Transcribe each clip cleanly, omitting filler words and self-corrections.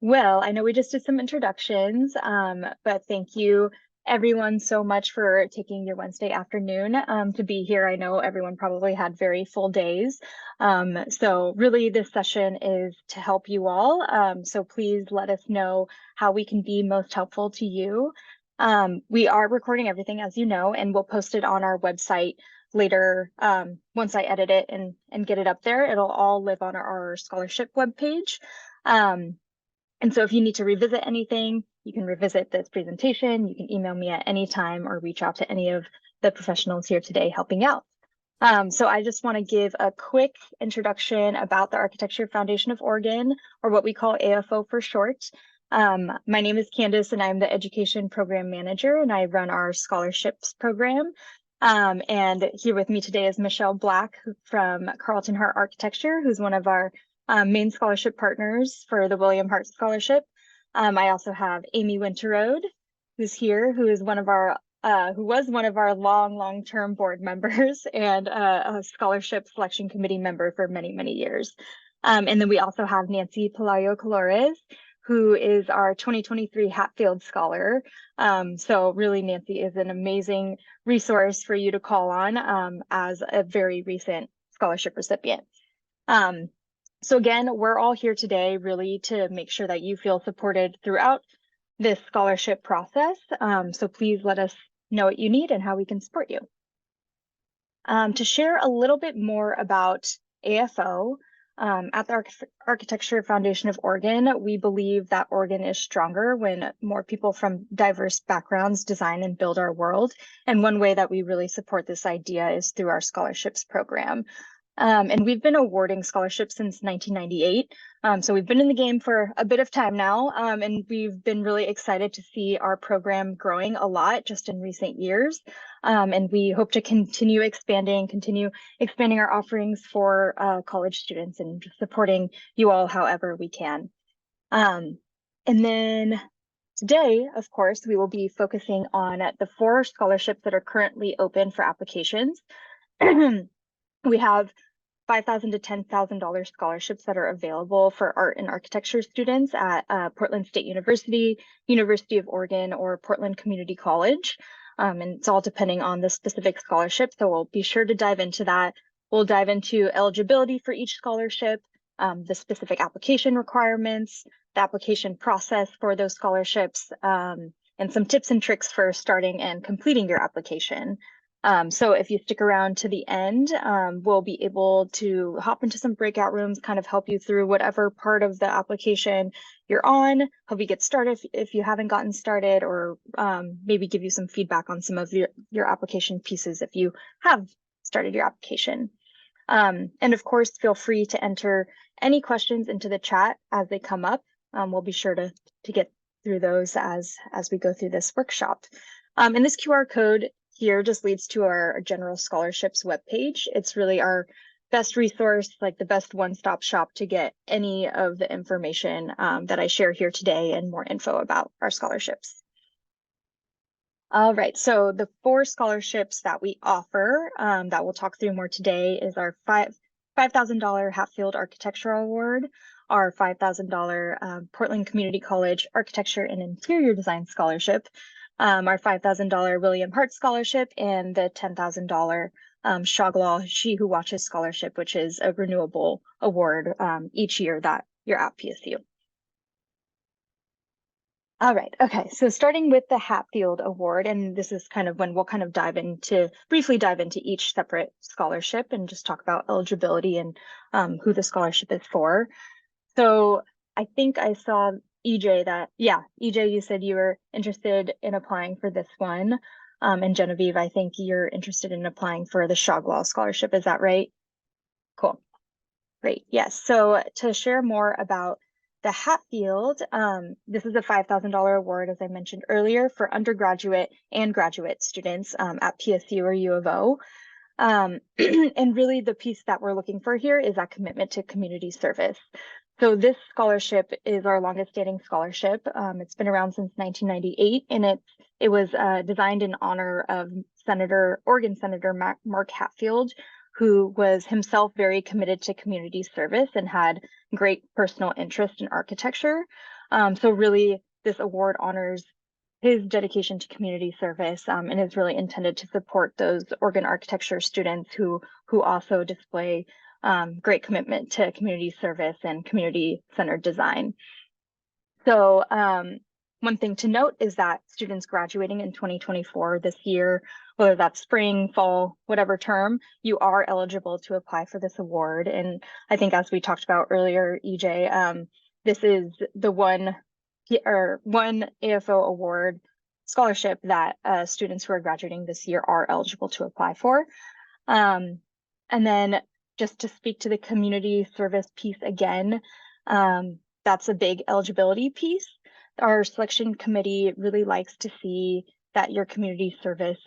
Well, I know we just did some introductions, but thank you everyone so much for taking your Wednesday afternoon to be here. I know everyone probably had very full days. So really this session is to help you all. So please let us know how we can be most helpful to you. We are recording everything, as you know, and we'll post it on our website later once I edit it and get it up there. It'll all live on our scholarship webpage. And so if you need to revisit anything, you can revisit this presentation. You can email me at any time or reach out to any of the professionals here today helping out. So I just want to give a quick introduction about the Architecture Foundation of Oregon, or what we call AFO for short. My name is Candace, and I'm the Education Program Manager, and I run our scholarships program. And here with me today is Michelle Black from Carlton Hart Architecture, who's one of our main scholarship partners for the William Hart Scholarship. I also have Amy Winterode, who's here, who was one of our long-term board members and a scholarship selection committee member for many, many years. And then we also have Nancy Pelayo Colores, who is our 2023 Hatfield Scholar. So really, Nancy is an amazing resource for you to call on as a very recent scholarship recipient. So again, we're all here today really to make sure that you feel supported throughout this scholarship process. So please let us know what you need and how we can support you. To share a little bit more about AFO, at the Architecture Foundation of Oregon, we believe that Oregon is stronger when more people from diverse backgrounds design and build our world. And one way that we really support this idea is through our scholarships program. And we've been awarding scholarships since 1998. So we've been in the game for a bit of time now, and we've been really excited to see our program growing a lot just in recent years. And we hope to continue expanding our offerings for college students and supporting you all however we can. And then today, of course, we will be focusing on the 4 scholarships that are currently open for applications. We have $5,000 to $10,000 scholarships that are available for art and architecture students at Portland State University, University of Oregon, or Portland Community College. And it's all depending on the specific scholarship. So we'll be sure to dive into that. We'll dive into eligibility for each scholarship, the specific application requirements, the application process for those scholarships, and some tips and tricks for starting and completing your application. So if you stick around to the end, we'll be able to hop into some breakout rooms, kind of help you through whatever part of the application you're on, help you get started if you haven't gotten started, or maybe give you some feedback on some of your application pieces if you have started your application. And of course, feel free to enter any questions into the chat as they come up. We'll be sure to get through those as we go through this workshop. And this QR code here just leads to our general scholarships webpage. It's really our best resource, like the best one-stop shop to get any of the information that I share here today and more info about our scholarships. All right, so the 4 scholarships that we offer that we'll talk through more today is our $5,000 Hatfield Architectural Award, our $5,000 Portland Community College Architecture and Interior Design Scholarship, our $5,000 William Hart Scholarship, and the $10,000 Shoglaw She Who Watches Scholarship, which is a renewable award each year that you're at PSU. All right, okay, so starting with the Hatfield Award, and this is kind of when we'll kind of briefly dive into each separate scholarship and just talk about eligibility and who the scholarship is for. So I think I saw EJ EJ, you said you were interested in applying for this one. And Genevieve, I think you're interested in applying for the Shoglaw Scholarship. Is that right? Cool. Great. Yes. So to share more about the Hatfield, this is a $5,000 award, as I mentioned earlier, for undergraduate and graduate students at PSU or U of O. And really the piece that we're looking for here is that commitment to community service. So this scholarship is our longest standing scholarship. It's been around since 1998, and it was designed in honor of Oregon Senator Mark Hatfield, who was himself very committed to community service and had great personal interest in architecture. So really, this award honors his dedication to community service and is really intended to support those Oregon architecture students who also display great commitment to community service and community-centered design. So one thing to note is that students graduating in 2024 this year, whether that's spring, fall, whatever term, you are eligible to apply for this award. And I think as we talked about earlier, EJ, this is the one AFO award scholarship that students who are graduating this year are eligible to apply for. And then just to speak to the community service piece again, that's a big eligibility piece. Our selection committee really likes to see that your community service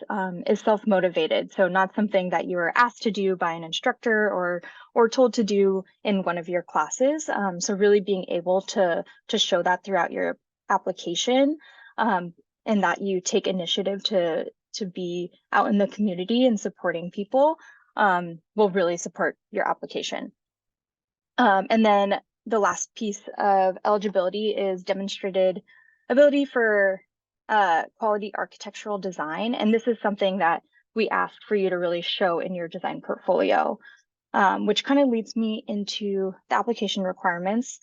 is self-motivated. So not something that you are asked to do by an instructor or told to do in one of your classes. So really being able to show that throughout your application and that you take initiative to be out in the community and supporting people will really support your application. And then the last piece of eligibility is demonstrated ability for quality architectural design. And this is something that we ask for you to really show in your design portfolio, which kind of leads me into the application requirements.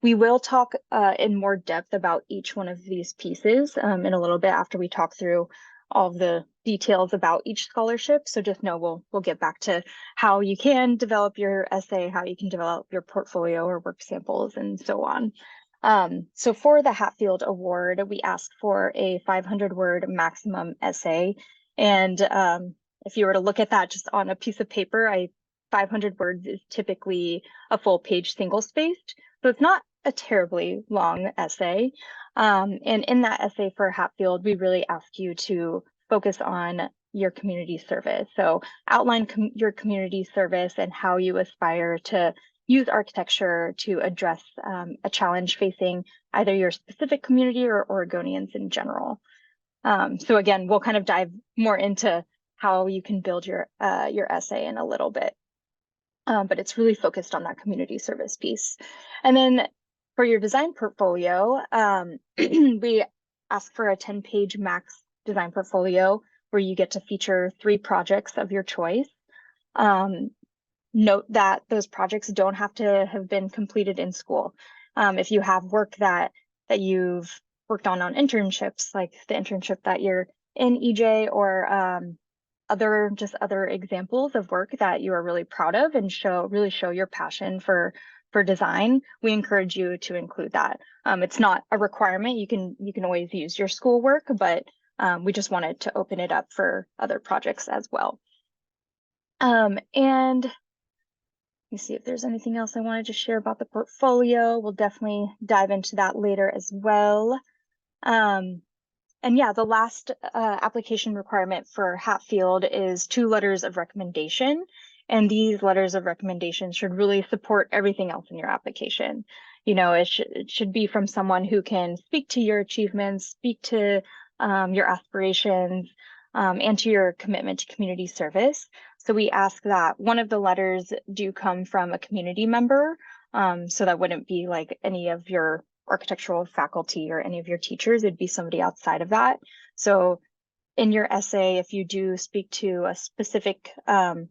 We will talk in more depth about each one of these pieces in a little bit after we talk through all of the details about each scholarship. So just know we'll get back to how you can develop your essay, how you can develop your portfolio or work samples, and so on. So for the Hatfield Award, we ask for a 500-word maximum essay. And if you were to look at that just on a piece of paper, 500 words is typically a full page single-spaced. So it's not a terribly long essay. And in that essay for Hatfield, we really ask you to focus on your community service. So outline your community service and how you aspire to use architecture to address a challenge facing either your specific community or Oregonians in general. So again, we'll kind of dive more into how you can build your essay in a little bit. But it's really focused on that community service piece. And then for your design portfolio, we ask for a 10-page max design portfolio where you get to feature 3 projects of your choice. Note that those projects don't have to have been completed in school. If you have work that you've worked on internships, like the internship that you're in, EJ, or other examples of work that you are really proud of and really show your passion for design, we encourage you to include that. It's not a requirement. You can always use your school work, but we just wanted to open it up for other projects as well. And let me see if there's anything else I wanted to share about the portfolio. We'll definitely dive into that later as well. And yeah, the last application requirement for Hatfield is 2 letters of recommendation. And these letters of recommendation should really support everything else in your application. You know, it should be from someone who can speak to your achievements, speak to your aspirations, and to your commitment to community service. So we ask that one of the letters do come from a community member. So that wouldn't be like any of your architectural faculty or any of your teachers. It'd be somebody outside of that. So in your essay, if you do speak to a specific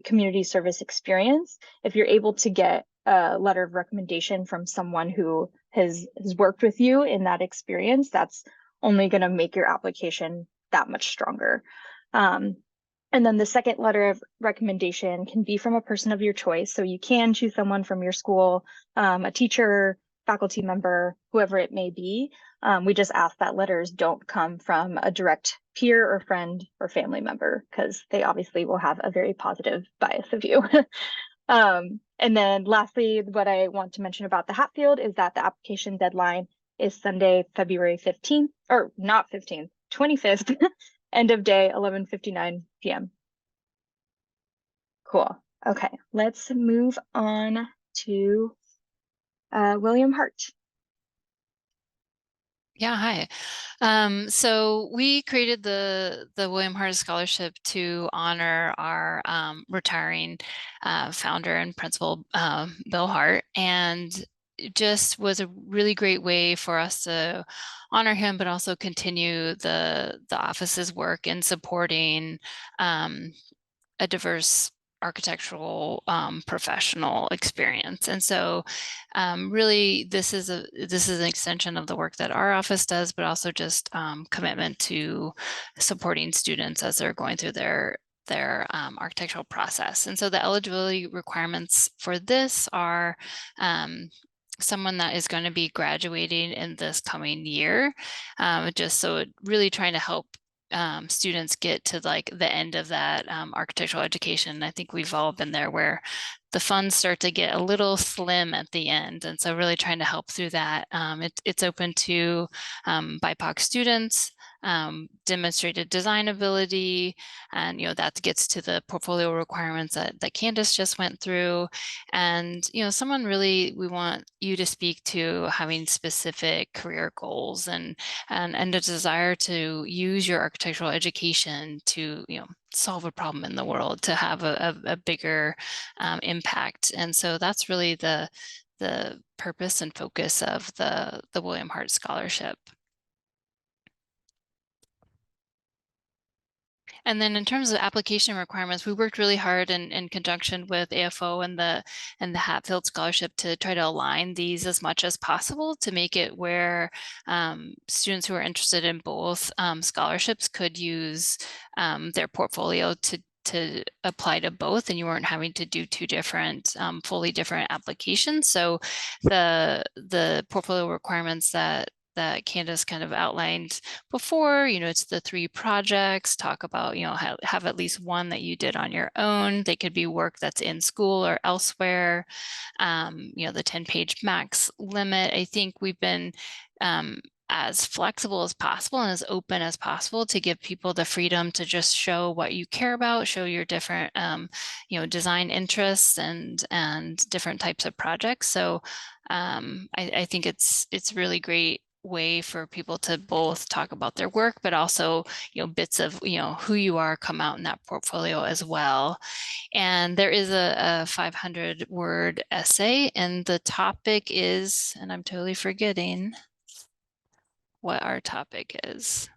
community service experience, if you're able to get a letter of recommendation from someone who has worked with you in that experience, that's only going to make your application that much stronger. And then the second letter of recommendation can be from a person of your choice. So you can choose someone from your school, a teacher, faculty member, whoever it may be. We just ask that letters don't come from a direct peer or friend or family member, because they obviously will have a very positive bias of you. And then lastly, what I want to mention about the Hatfield is that the application deadline is Sunday, February 15th, or not 15th, 25th, end of day, 11:59 p.m. Cool. Okay, let's move on to William Hart. Yeah, hi. So we created the William Hart Scholarship to honor our retiring founder and principal, Bill Hart, and it just was a really great way for us to honor him, but also continue the office's work in supporting a diverse architectural professional experience. And so really this is an extension of the work that our office does, but also just commitment to supporting students as they're going through their architectural process. And so the eligibility requirements for this are someone that is going to be graduating in this coming year, just so really trying to help students get to like the end of that architectural education. I think we've all been there where the funds start to get a little slim at the end. And so really trying to help through that. It's open to BIPOC students, demonstrated design ability, and that gets to the portfolio requirements that Candace just went through. And someone really, we want you to speak to having specific career goals and a desire to use your architectural education to solve a problem in the world, to have a bigger impact. And so that's really the purpose and focus of the William Hart Scholarship. And then in terms of application requirements, we worked really hard in conjunction with AFO and the Hatfield Scholarship to try to align these as much as possible to make it where students who are interested in both scholarships could use their portfolio to apply to both, and you weren't having to do two different, fully different applications. So the portfolio requirements that Candace kind of outlined before, it's the 3 projects, talk about, have at least one that you did on your own. They could be work that's in school or elsewhere. The 10-page max limit. I think we've been as flexible as possible and as open as possible to give people the freedom to just show what you care about, show your different, design interests and different types of projects. So I think it's really great way for people to both talk about their work, but also, bits of, who you are come out in that portfolio as well. And there is a 500-word essay, and the topic is, and I'm totally forgetting what our topic is.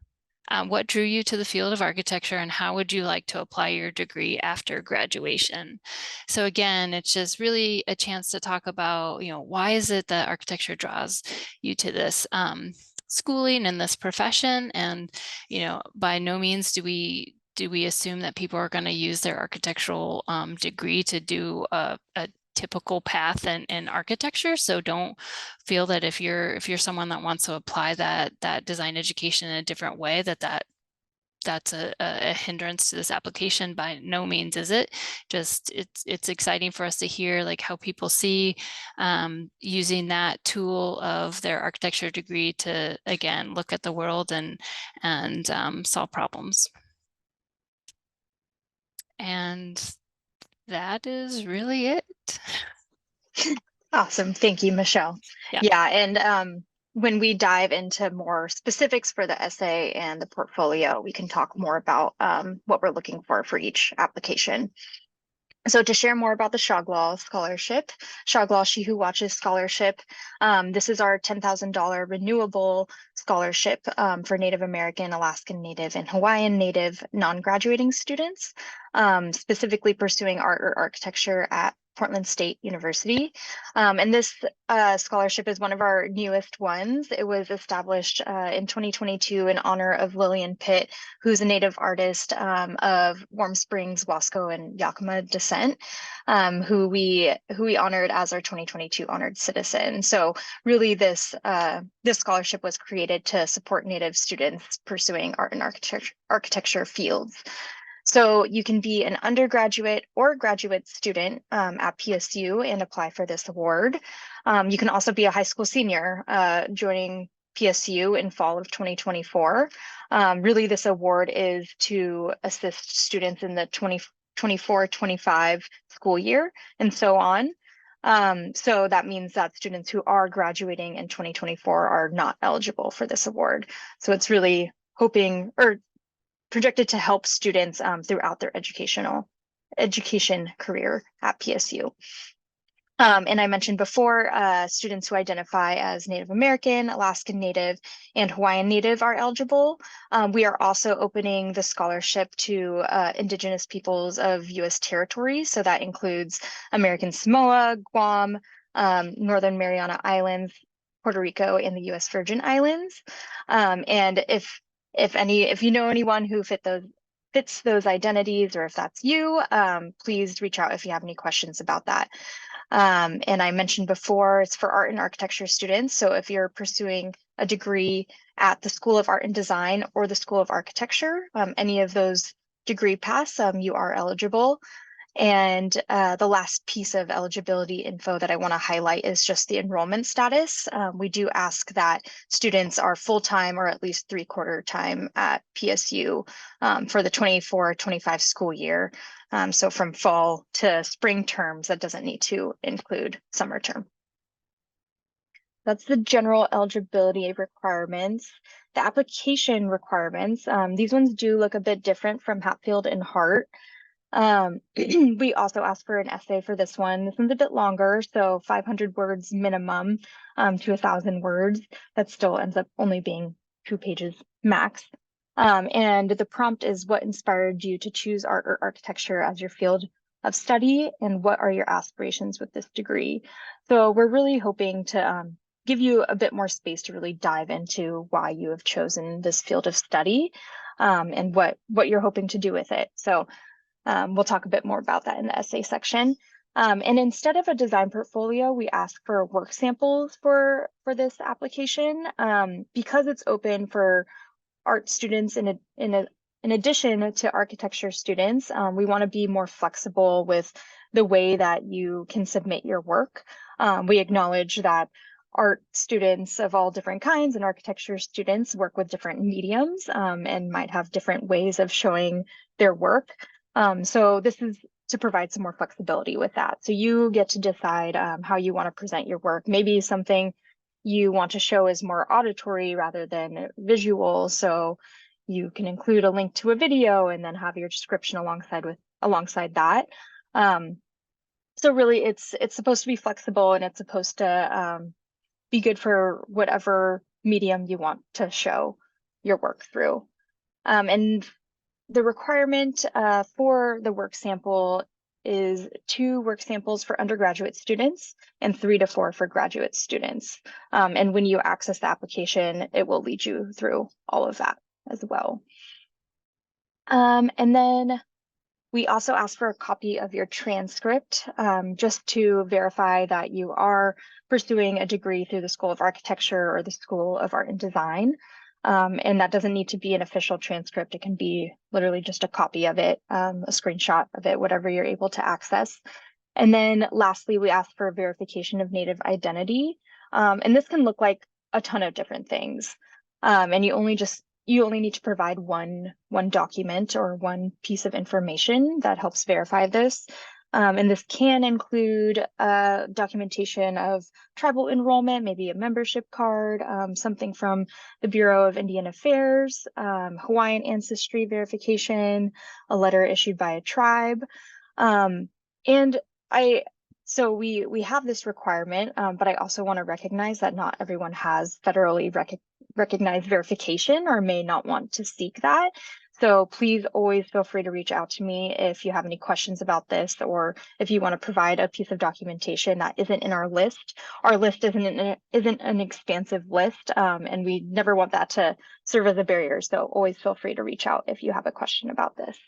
What drew you to the field of architecture, and how would you like to apply your degree after graduation? So again, it's just really a chance to talk about, why is it that architecture draws you to this schooling and this profession? And, by no means do we assume that people are going to use their architectural degree to do a typical path in architecture. So don't feel that if you're someone that wants to apply that design education in a different way, that's a hindrance to this application. By no means is it. Just it's exciting for us to hear like how people see using that tool of their architecture degree to again look at the world and solve problems. And that is really it. Awesome. Thank you, Michelle. Yeah. Yeah, and when we dive into more specifics for the essay and the portfolio, we can talk more about what we're looking for each application. So to share more about the Shoglaw Scholarship, Shoglaw She Who Watches Scholarship, this is our $10,000 renewable scholarship for Native American, Alaskan Native, and Hawaiian Native non-graduating students, specifically pursuing art or architecture at Portland State University. And this scholarship is one of our newest ones. It was established in 2022 in honor of Lillian Pitt, who's a Native artist of Warm Springs, Wasco, and Yakima descent, who we honored as our 2022 honored citizen. So really, this scholarship was created to support Native students pursuing art and architecture fields. So you can be an undergraduate or graduate student at PSU and apply for this award. You can also be a high school senior joining PSU in fall of 2024. Really, this award is to assist students in the 2024-25 school year and so on. So that means that students who are graduating in 2024 are not eligible for this award. So it's really hoping or projected to help students throughout their education career at PSU. And I mentioned before, students who identify as Native American, Alaskan Native, and Hawaiian Native are eligible. We are also opening the scholarship to Indigenous peoples of U.S. territories. So that includes American Samoa, Guam, Northern Mariana Islands, Puerto Rico, and the U.S. Virgin Islands. And if you know anyone who fits those identities, or if that's you, please reach out if you have any questions about that. And I mentioned before, it's for art and architecture students. So if you're pursuing a degree at the School of Art and Design or the School of Architecture, any of those degree paths, you are eligible. And the last piece of eligibility info that I want to highlight is just the enrollment status. We do ask that students are full-time or at least three-quarter time at PSU for the 24-25 school year. So from fall to spring terms, that doesn't need to include summer term. That's the general eligibility requirements. The application requirements, these ones do look a bit different from Hatfield and Hart. We also asked for an essay for this one. This one's a bit longer, so 500 words minimum to 1,000 words. That still ends up only being 2 pages max. And the prompt is, what inspired you to choose art or architecture as your field of study, and what are your aspirations with this degree? So we're really hoping to give you a bit more space to really dive into why you have chosen this field of study, and what you're hoping to do with it. So we'll talk a bit more about that in the essay section. And instead of a design portfolio, we ask for work samples for this application. Because it's open for art students in addition to architecture students, we want to be more flexible with the way that you can submit your work. We acknowledge that art students of all different kinds and architecture students work with different mediums and might have different ways of showing their work. So this is to provide some more flexibility with that. So you get to decide how you want to present your work. Maybe something you want to show is more auditory rather than visual. So you can include a link to a video and then have your description alongside that. So really it's supposed to be flexible, and it's supposed to be good for whatever medium you want to show your work through. And the requirement for the work sample is 2 work samples for undergraduate students and 3 to 4 for graduate students. And when you access the application, it will lead you through all of that as well. And then we also ask for a copy of your transcript just to verify that you are pursuing a degree through the School of Architecture or the School of Art and Design. And that doesn't need to be an official transcript. It can be literally just a copy of it, a screenshot of it, whatever you're able to access. And then lastly, we ask for a verification of Native identity. And this can look like a ton of different things. And you only need to provide one document or one piece of information that helps verify this. And this can include documentation of tribal enrollment, maybe a membership card, something from the Bureau of Indian Affairs, Hawaiian ancestry verification, a letter issued by a tribe. So we have this requirement, but I also want to recognize that not everyone has federally recognized verification or may not want to seek that. So please always feel free to reach out to me if you have any questions about this, or if you want to provide a piece of documentation that isn't in our list. Our list isn't an expansive list, and we never want that to serve as a barrier. So always feel free to reach out if you have a question about this.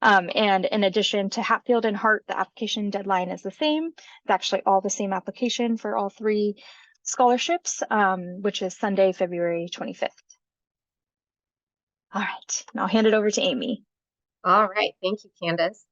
And in addition to Hatfield and Hart, the application deadline is the same. It's actually all the same application for all 3 scholarships, which is Sunday, February 25th. All right, and I'll hand it over to Amy. All right, thank you, Candace.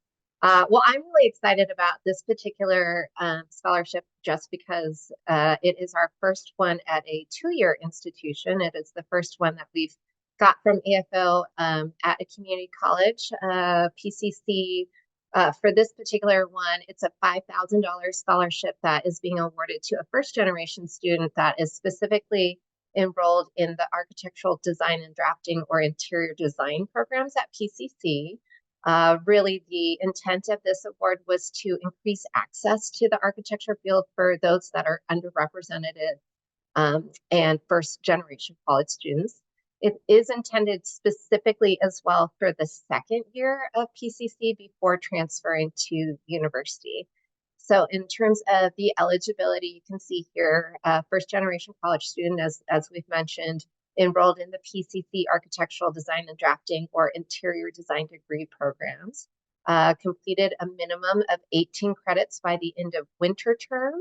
Well, I'm really excited about this particular scholarship just because it is our first one at a 2-year institution. It is the first one that we've got from AFO at a community college. PCC For this particular one, it's a $5,000 scholarship that is being awarded to a first-generation student that is specifically enrolled in the architectural design and drafting or interior design programs at PCC. Really, the intent of this award was to increase access to the architecture field for those that are underrepresented and first-generation college students. It is intended specifically as well for the second year of PCC before transferring to university. So in terms of the eligibility, you can see here, first generation college student, as we've mentioned, enrolled in the PCC Architectural Design and Drafting or Interior Design degree programs, completed a minimum of 18 credits by the end of winter term,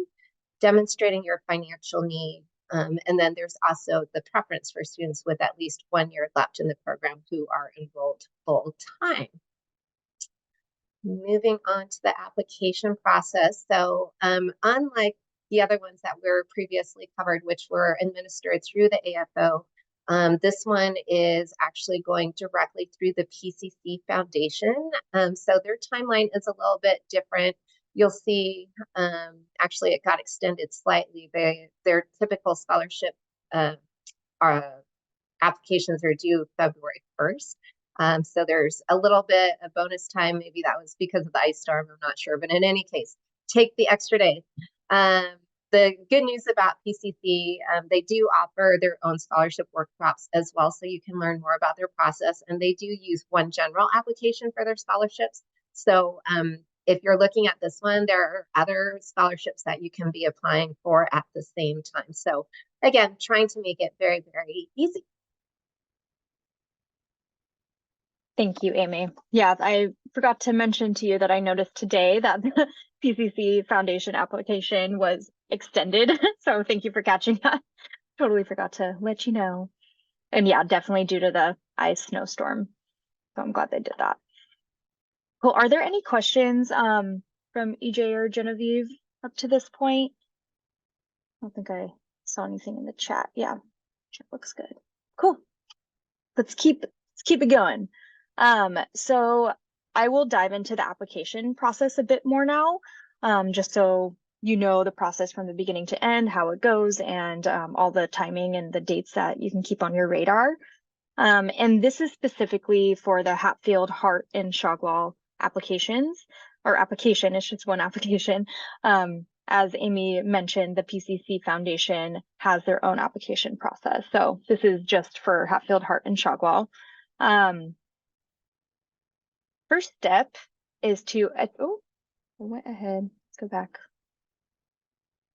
demonstrating your financial need. And then there's also the preference for students with at least 1 year left in the program who are enrolled full time. Moving on to the application process. So unlike the other ones that were previously covered, which were administered through the AFO, this one is actually going directly through the PCC Foundation. So their timeline is a little bit different. You'll see, actually, it got extended slightly. Their typical scholarship applications are due February 1st. So there's a little bit of bonus time. Maybe that was because of the ice storm. I'm not sure. But in any case, take the extra day. The good news about PCC, they do offer their own scholarship workshops as well. So you can learn more about their process. And they do use one general application for their scholarships. So if you're looking at this one, there are other scholarships that you can be applying for at the same time. So again, trying to make it very, very easy. Thank you, Amy. Yeah, I forgot to mention to you that I noticed today that the PCC Foundation application was extended. So thank you for catching that. Totally forgot to let you know. And yeah, definitely due to the ice snowstorm. So I'm glad they did that. Cool. Are there any questions from EJ or Genevieve up to this point? I don't think I saw anything in the chat. Yeah, chat looks good. Cool. Let's keep it going. So I will dive into the application process a bit more now, just so you know the process from the beginning to end, how it goes, and all the timing and the dates that you can keep on your radar. And this is specifically for the Hatfield, Hart, and Shogwell applications, or application, it's just one application. As Amy mentioned, the PCC Foundation has their own application process. So this is just for Hatfield, Hart, and Shogwell. First step is to, oh, I went ahead, let's go back,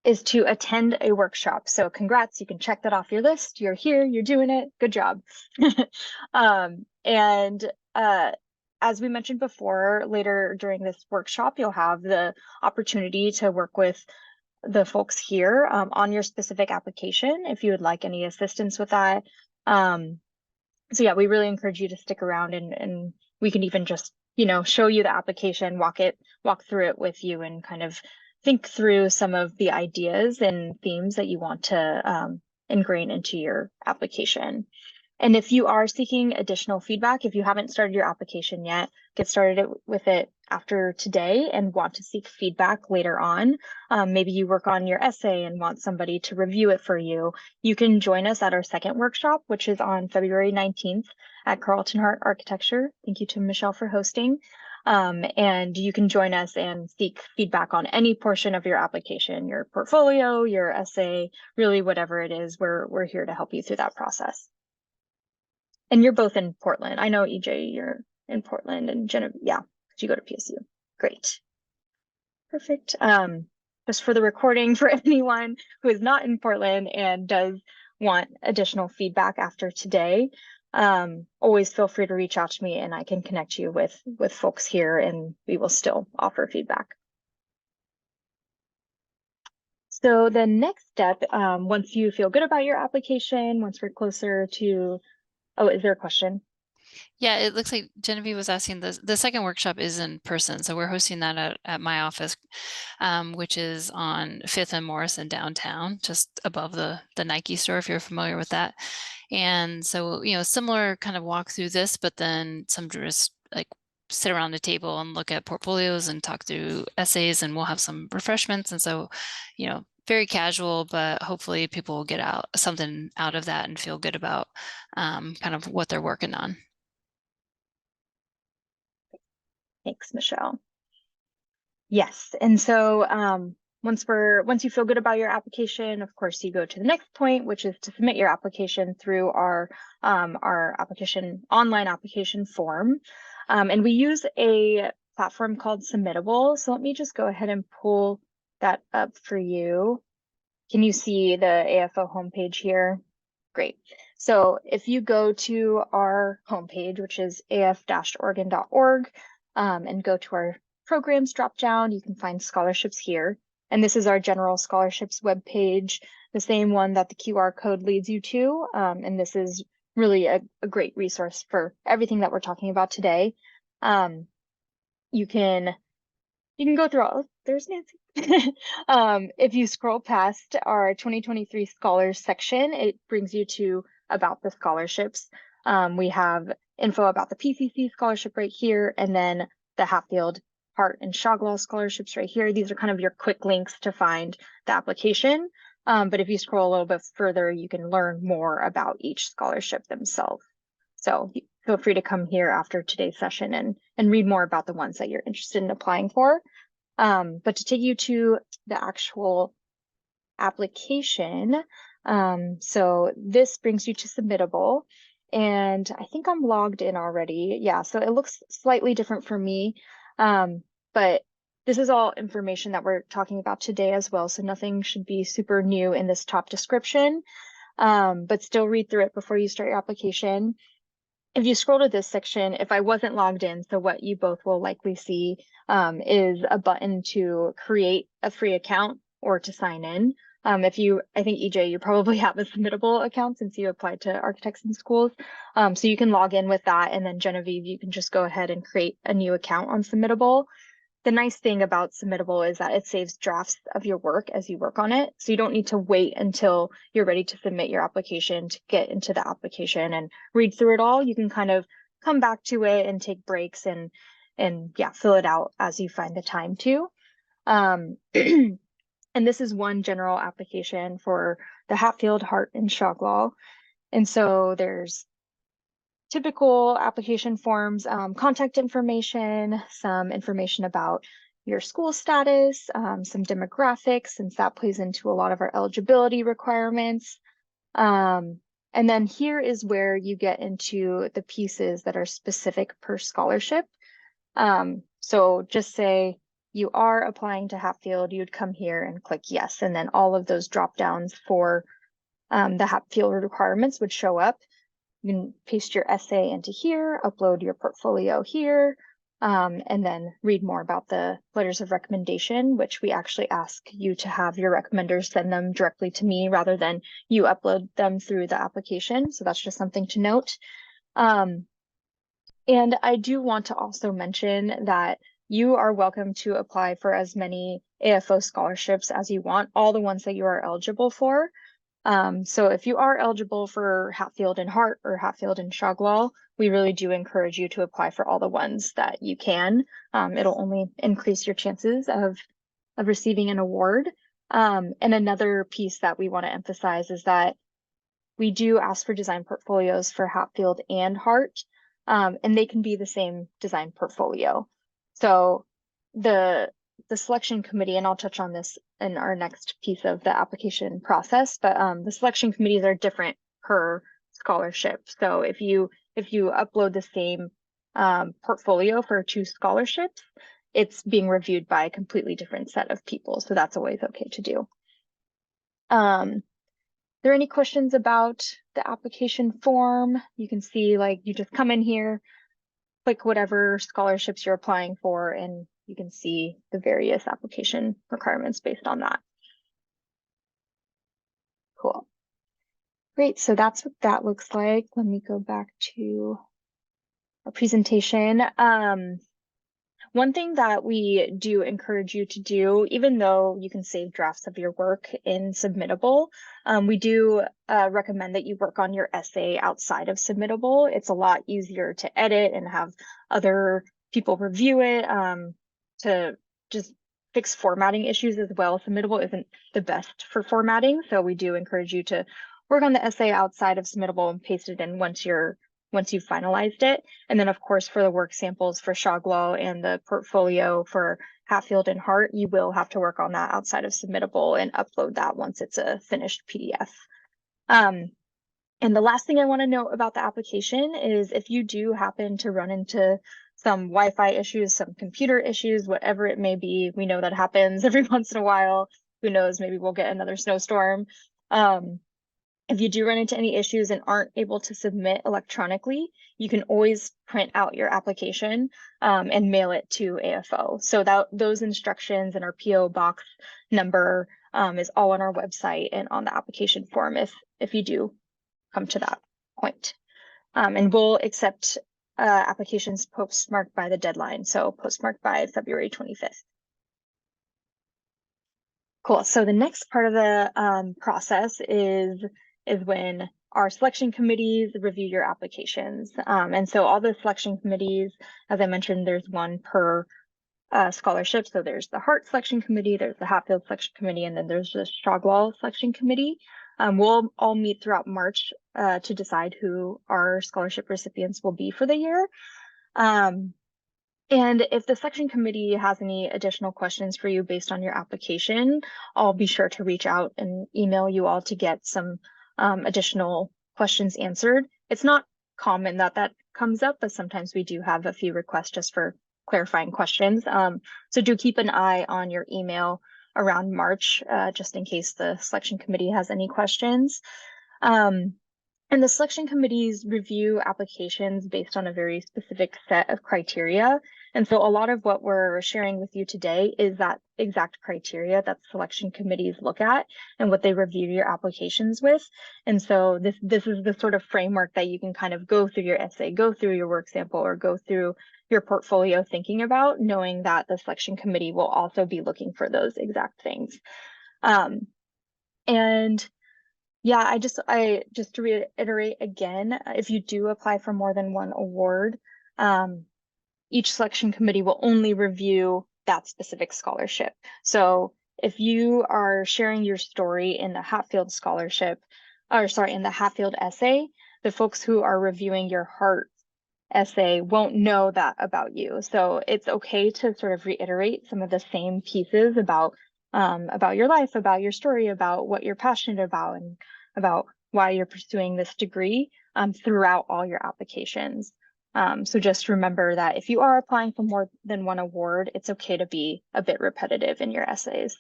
is to attend a workshop. So congrats, you can check that off your list. You're here, you're doing it, good job. As we mentioned before, later during this workshop, you'll have the opportunity to work with the folks here on your specific application if you would like any assistance with that. So yeah, we really encourage you to stick around and we can even just, you know, show you the application, walk through it with you and kind of think through some of the ideas and themes that you want to ingrain into your application. And if you are seeking additional feedback, if you haven't started your application yet, get started with it after today and want to seek feedback later on. Maybe you work on your essay and want somebody to review it for you. You can join us at our second workshop, which is on February 19th at Carlton Hart Architecture. Thank you to Michelle for hosting. And you can join us and seek feedback on any portion of your application, your portfolio, your essay, really whatever it is, we're here to help you through that process. And you're both in Portland. I know, EJ, you're in Portland, and Genevieve, yeah, you go to PSU. Great. Perfect. Just for the recording, for anyone who is not in Portland and does want additional feedback after today, always feel free to reach out to me and I can connect you with folks here and we will still offer feedback. So the next step, once you feel good about your application, once we're closer to, oh, is there a question? Yeah, it looks like Genevieve was asking the second workshop is in person. So we're hosting that at my office, which is on 5th and Morrison downtown, just above the Nike store, if you're familiar with that. And so, you know, similar kind of walk through this, but then some just like sit around the table and look at portfolios and talk through essays, and we'll have some refreshments. And so, very casual, but hopefully people will get something out of that and feel good about kind of what they're working on. Thanks, Michelle. Yes, and so once you feel good about your application, of course, you go to the next point, which is to submit your application through our online application form. And we use a platform called Submittable. So let me just go ahead and pull that up for you. Can you see the AFO homepage here? Great. So if you go to our homepage, which is af-oregon.org, and go to our programs drop down, you can find scholarships here. And this is our general scholarships webpage, the same one that the QR code leads you to. And this is really a great resource for everything that we're talking about today. You can go through all, there's Nancy. If you scroll past our 2023 scholars section, it brings you to about the scholarships. We have info about the PCC scholarship right here, and then the Hatfield, Hart, and Shoglaw scholarships right here. These are kind of your quick links to find the application. But if you scroll a little bit further, you can learn more about each scholarship themselves. So feel free to come here after today's session and read more about the ones that you're interested in applying for. But to take you to the actual application, so this brings you to Submittable, and I think I'm logged in already. Yeah, so it looks slightly different for me, but this is all information that we're talking about today as well, so nothing should be super new in this top description, but still read through it before you start your application. If you scroll to this section, if I wasn't logged in, so what you both will likely see is a button to create a free account or to sign in. I think EJ, you probably have a Submittable account since you applied to Architects in Schools. So you can log in with that, and then Genevieve, you can just go ahead and create a new account on Submittable. The nice thing about Submittable is that it saves drafts of your work as you work on it. So you don't need to wait until you're ready to submit your application to get into the application and read through it all. You can kind of come back to it and take breaks and yeah, fill it out as you find the time to. And this is one general application for the Hatfield, Hart, and Shoglaw. And so there's typical application forms, contact information, some information about your school status, some demographics, since that plays into a lot of our eligibility requirements. And then here is where you get into the pieces that are specific per scholarship. So just say you are applying to Hatfield, you'd come here and click yes, and then all of those drop downs for the Hatfield requirements would show up. You can paste your essay into here, upload your portfolio here, and then read more about the letters of recommendation, which we actually ask you to have your recommenders send them directly to me rather than you upload them through the application. So that's just something to note. And I do want to also mention that you are welcome to apply for as many AFO scholarships as you want, all the ones that you are eligible for. So if you are eligible for Hatfield and Hart or Hatfield and Shoglaw, we really do encourage you to apply for all the ones that you can. It'll only increase your chances of receiving an award. And another piece that we want to emphasize is that we do ask for design portfolios for Hatfield and Hart, and they can be the same design portfolio. So the selection committee, and I'll touch on this in our next piece of the application process, but the selection committees are different per scholarship. So if you upload the same portfolio for 2 scholarships, it's being reviewed by a completely different set of people. So that's always okay to do. Are there any questions about the application form? You can see, like, you just come in here, click whatever scholarships you're applying for, and you can see the various application requirements based on that. Cool. Great, so that's what that looks like. Let me go back to our presentation. One thing that we do encourage you to do, even though you can save drafts of your work in Submittable, we do recommend that you work on your essay outside of Submittable. It's a lot easier to edit and have other people review it, to just fix formatting issues as well. Submittable isn't the best for formatting, so we do encourage you to work on the essay outside of Submittable and paste it in once you've finalized it. And then of course for the work samples for Shogwell and the portfolio for Hatfield and Hart, you will have to work on that outside of Submittable and upload that once it's a finished PDF. And the last thing I want to note about the application is if you do happen to run into some Wi-Fi issues, some computer issues, whatever it may be, we know that happens every once in a while. Who knows, maybe we'll get another snowstorm. If you do run into any issues and aren't able to submit electronically, you can always print out your application and mail it to AFO. So those instructions and our PO box number is all on our website and on the application form if you do come to that point. And we'll accept applications postmarked by the deadline, so postmarked by February 25th. Cool. So the next part of the process is when our selection committees review your applications. And so all the selection committees, as I mentioned, there's one per scholarship. So there's the Hart selection committee, there's the Hatfield selection committee, and then there's the Shogwell selection committee. We'll all meet throughout March to decide who our scholarship recipients will be for the year. And if the selection committee has any additional questions for you based on your application, I'll be sure to reach out and email you all to get some additional questions answered. It's not common that comes up, but sometimes we do have a few requests just for clarifying questions. So do keep an eye on your email around March, just in case the selection committee has any questions. And the selection committees review applications based on a very specific set of criteria. And so a lot of what we're sharing with you today is that exact criteria that selection committees look at and what they review your applications with. And so this is the sort of framework that you can kind of go through your essay, go through your work sample, or go through your portfolio thinking about, knowing that the selection committee will also be looking for those exact things. And yeah, just to reiterate again, if you do apply for more than one award, each selection committee will only review that specific scholarship. So if you are sharing your story in the Hatfield scholarship, in the Hatfield essay, the folks who are reviewing your Hart essay won't know that about you. So it's okay to sort of reiterate some of the same pieces about your life, about your story, about what you're passionate about, and about why you're pursuing this degree throughout all your applications. So just remember that if you are applying for more than one award, it's okay to be a bit repetitive in your essays.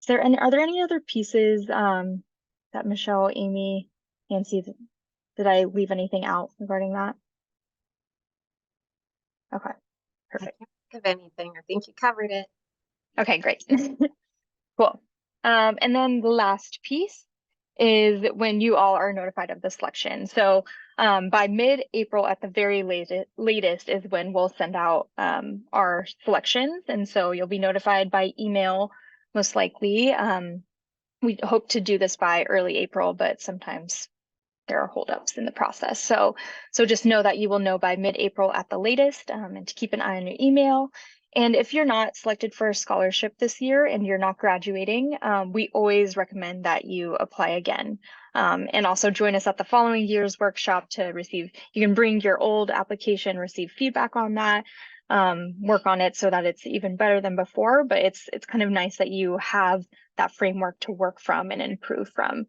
Are there any other pieces that Michelle, Amy, Nancy, did I leave anything out regarding that? Okay, perfect. I can't think of anything. I think you covered it. Okay, great. Cool. And then the last piece is when you all are notified of the selection. So by mid-April at the very latest is when we'll send out our selections. And so you'll be notified by email, most likely. We hope to do this by early April, but sometimes there are holdups in the process. So just know that you will know by mid-April at the latest, and to keep an eye on your email. And if you're not selected for a scholarship this year and you're not graduating, we always recommend that you apply again. And also join us at the following year's workshop to receive, you can bring your old application, receive feedback on that, work on it so that it's even better than before. But it's kind of nice that you have that framework to work from and improve from.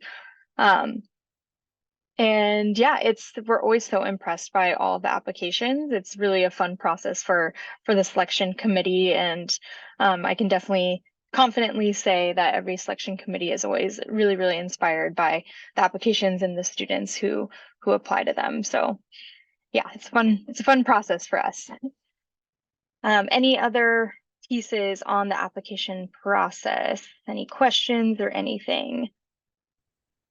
And yeah, we're always so impressed by all the applications. It's really a fun process for the selection committee. And I can definitely confidently say that every selection committee is always really, really inspired by the applications and the students who apply to them. So yeah, it's fun. It's a fun process for us. Any other pieces on the application process? Any questions or anything?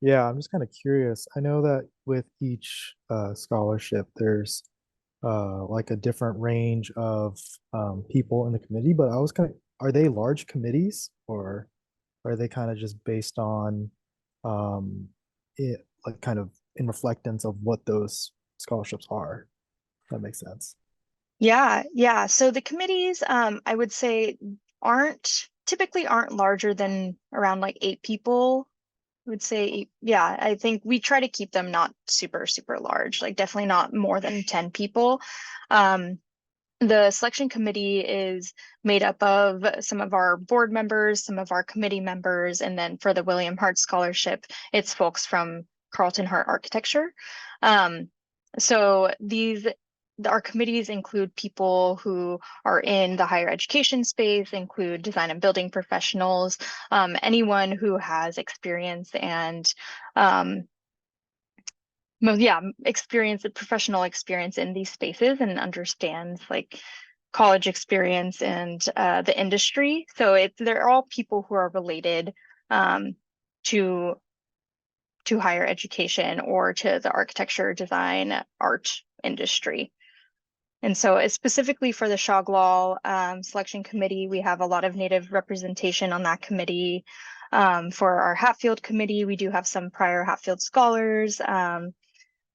Yeah, I'm just kind of curious. I know that with each scholarship, there's like a different range of people in the committee, but I was are they large committees or are they kind of just based on it, like kind of in reflectance of what those scholarships are? That makes sense. Yeah. So the committees, I would say typically aren't larger than around like 8 people. I would say, yeah, I think we try to keep them not super, super large, like definitely not more than 10 people. The selection committee is made up of some of our board members, some of our committee members, and then for the William Hart Scholarship, it's folks from Carlton Hart Architecture. So our committees include people who are in the higher education space, include design and building professionals, anyone who has experience and professional experience in these spaces and understands like college experience and the industry. So they're all people who are related to higher education or to the architecture, design, art industry. And so it's specifically for the Shoglaw selection committee, we have a lot of Native representation on that committee. For our Hatfield committee, we do have some prior Hatfield scholars,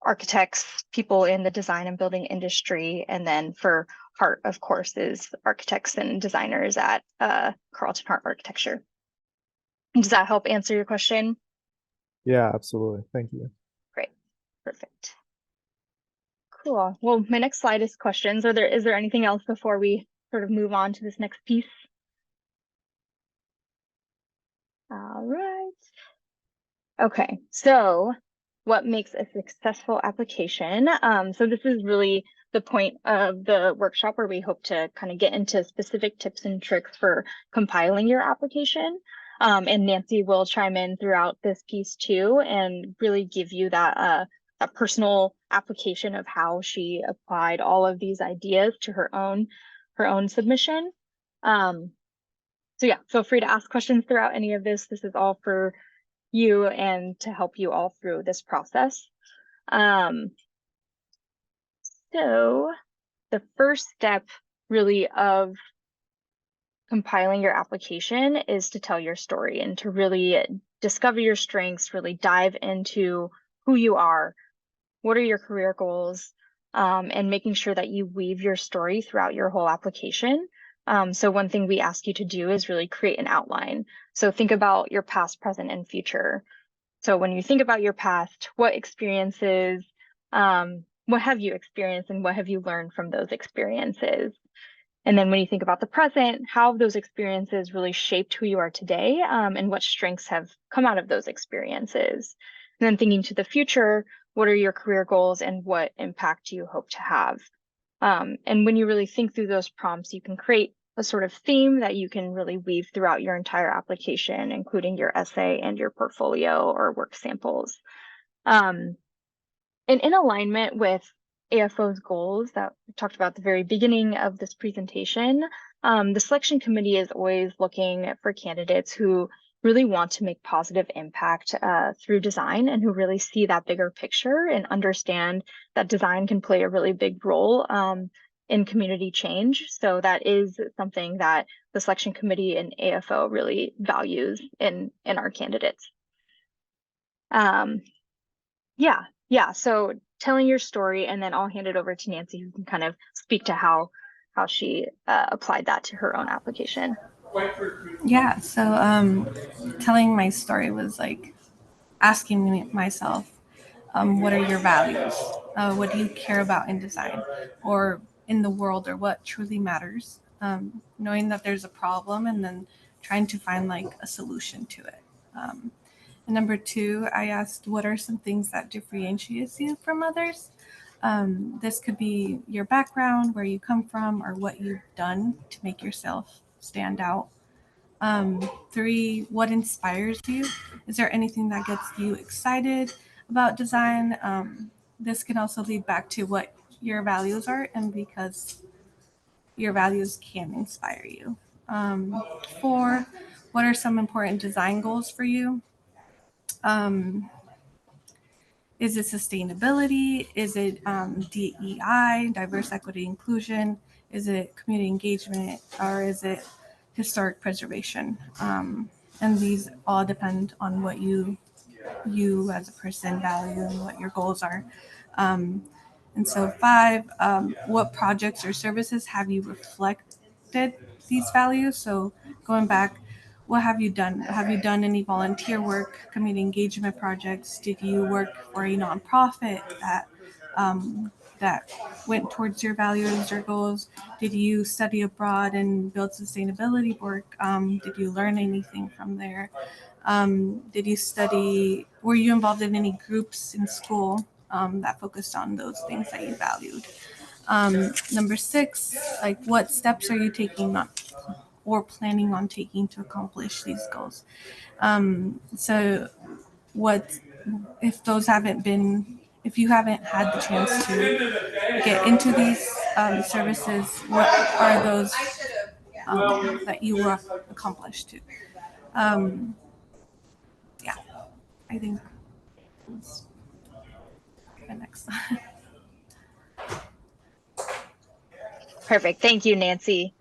architects, people in the design and building industry. And then for Hart, of course, is architects and designers at Carlton Hart Architecture. Does that help answer your question? Yeah, absolutely. Thank you. Great. Perfect. Cool. Well, my next slide is questions. Is there anything else before we sort of move on to this next piece? All right. Okay, so what makes a successful application? So this is really the point of the workshop where we hope to kind of get into specific tips and tricks for compiling your application. And Nancy will chime in throughout this piece too and really give you that personal application of how she applied all of these ideas to her own submission. So yeah, feel free to ask questions throughout any of this. This is all for you and to help you all through this process. So the first step really of compiling your application is to tell your story and to really discover your strengths, really dive into who you are, what are your career goals, and making sure that you weave your story throughout your whole application. So one thing we ask you to do is really create an outline. So think about your past, present, and future. So when you think about your past, what experiences, what have you experienced and what have you learned from those experiences? And then when you think about the present, how have those experiences really shaped who you are today, and what strengths have come out of those experiences? And then thinking to the future, what are your career goals and what impact do you hope to have? And when you really think through those prompts, you can create a sort of theme that you can really weave throughout your entire application, including your essay and your portfolio or work samples. And in alignment with AFO's goals that we talked about at the very beginning of this presentation, the selection committee is always looking for candidates who really want to make positive impact through design and who really see that bigger picture and understand that design can play a really big role in community change. So that is something that the selection committee and AFO really values in our candidates. Yeah. So telling your story, and then I'll hand it over to Nancy, who can kind of speak to how she applied that to her own application. Yeah, so telling my story was like asking myself, what are your values? What do you care about in design or in the world, or what truly matters? Knowing that there's a problem and then trying to find like a solution to it. And number two, I asked, what are some things that differentiates you from others? This could be your background, where you come from, or what you've done to make yourself stand out. Three, what inspires you? Is there anything that gets you excited about design? This can also lead back to what your values are, and because your values can inspire you. Four, what are some important design goals for you? Is it sustainability? Is it DEI, diverse equity inclusion? Is it community engagement, or is it historic preservation? And these all depend on what you as a person value and what your goals are. And so 5, what projects or services have you reflected these values? So going back, what have you done? Have you done any volunteer work, community engagement projects? Did you work for a nonprofit that went towards your values or goals? Did you study abroad and build sustainability work? Did you learn anything from there? Did you study, were you involved in any groups in school that focused on those things that you valued? Number 6, like what steps are you taking or planning on taking to accomplish these goals? So what, if you haven't had the chance to get into these services, what are those that you will accomplish too? Yeah, I think that's the next. Perfect. Thank you, Nancy.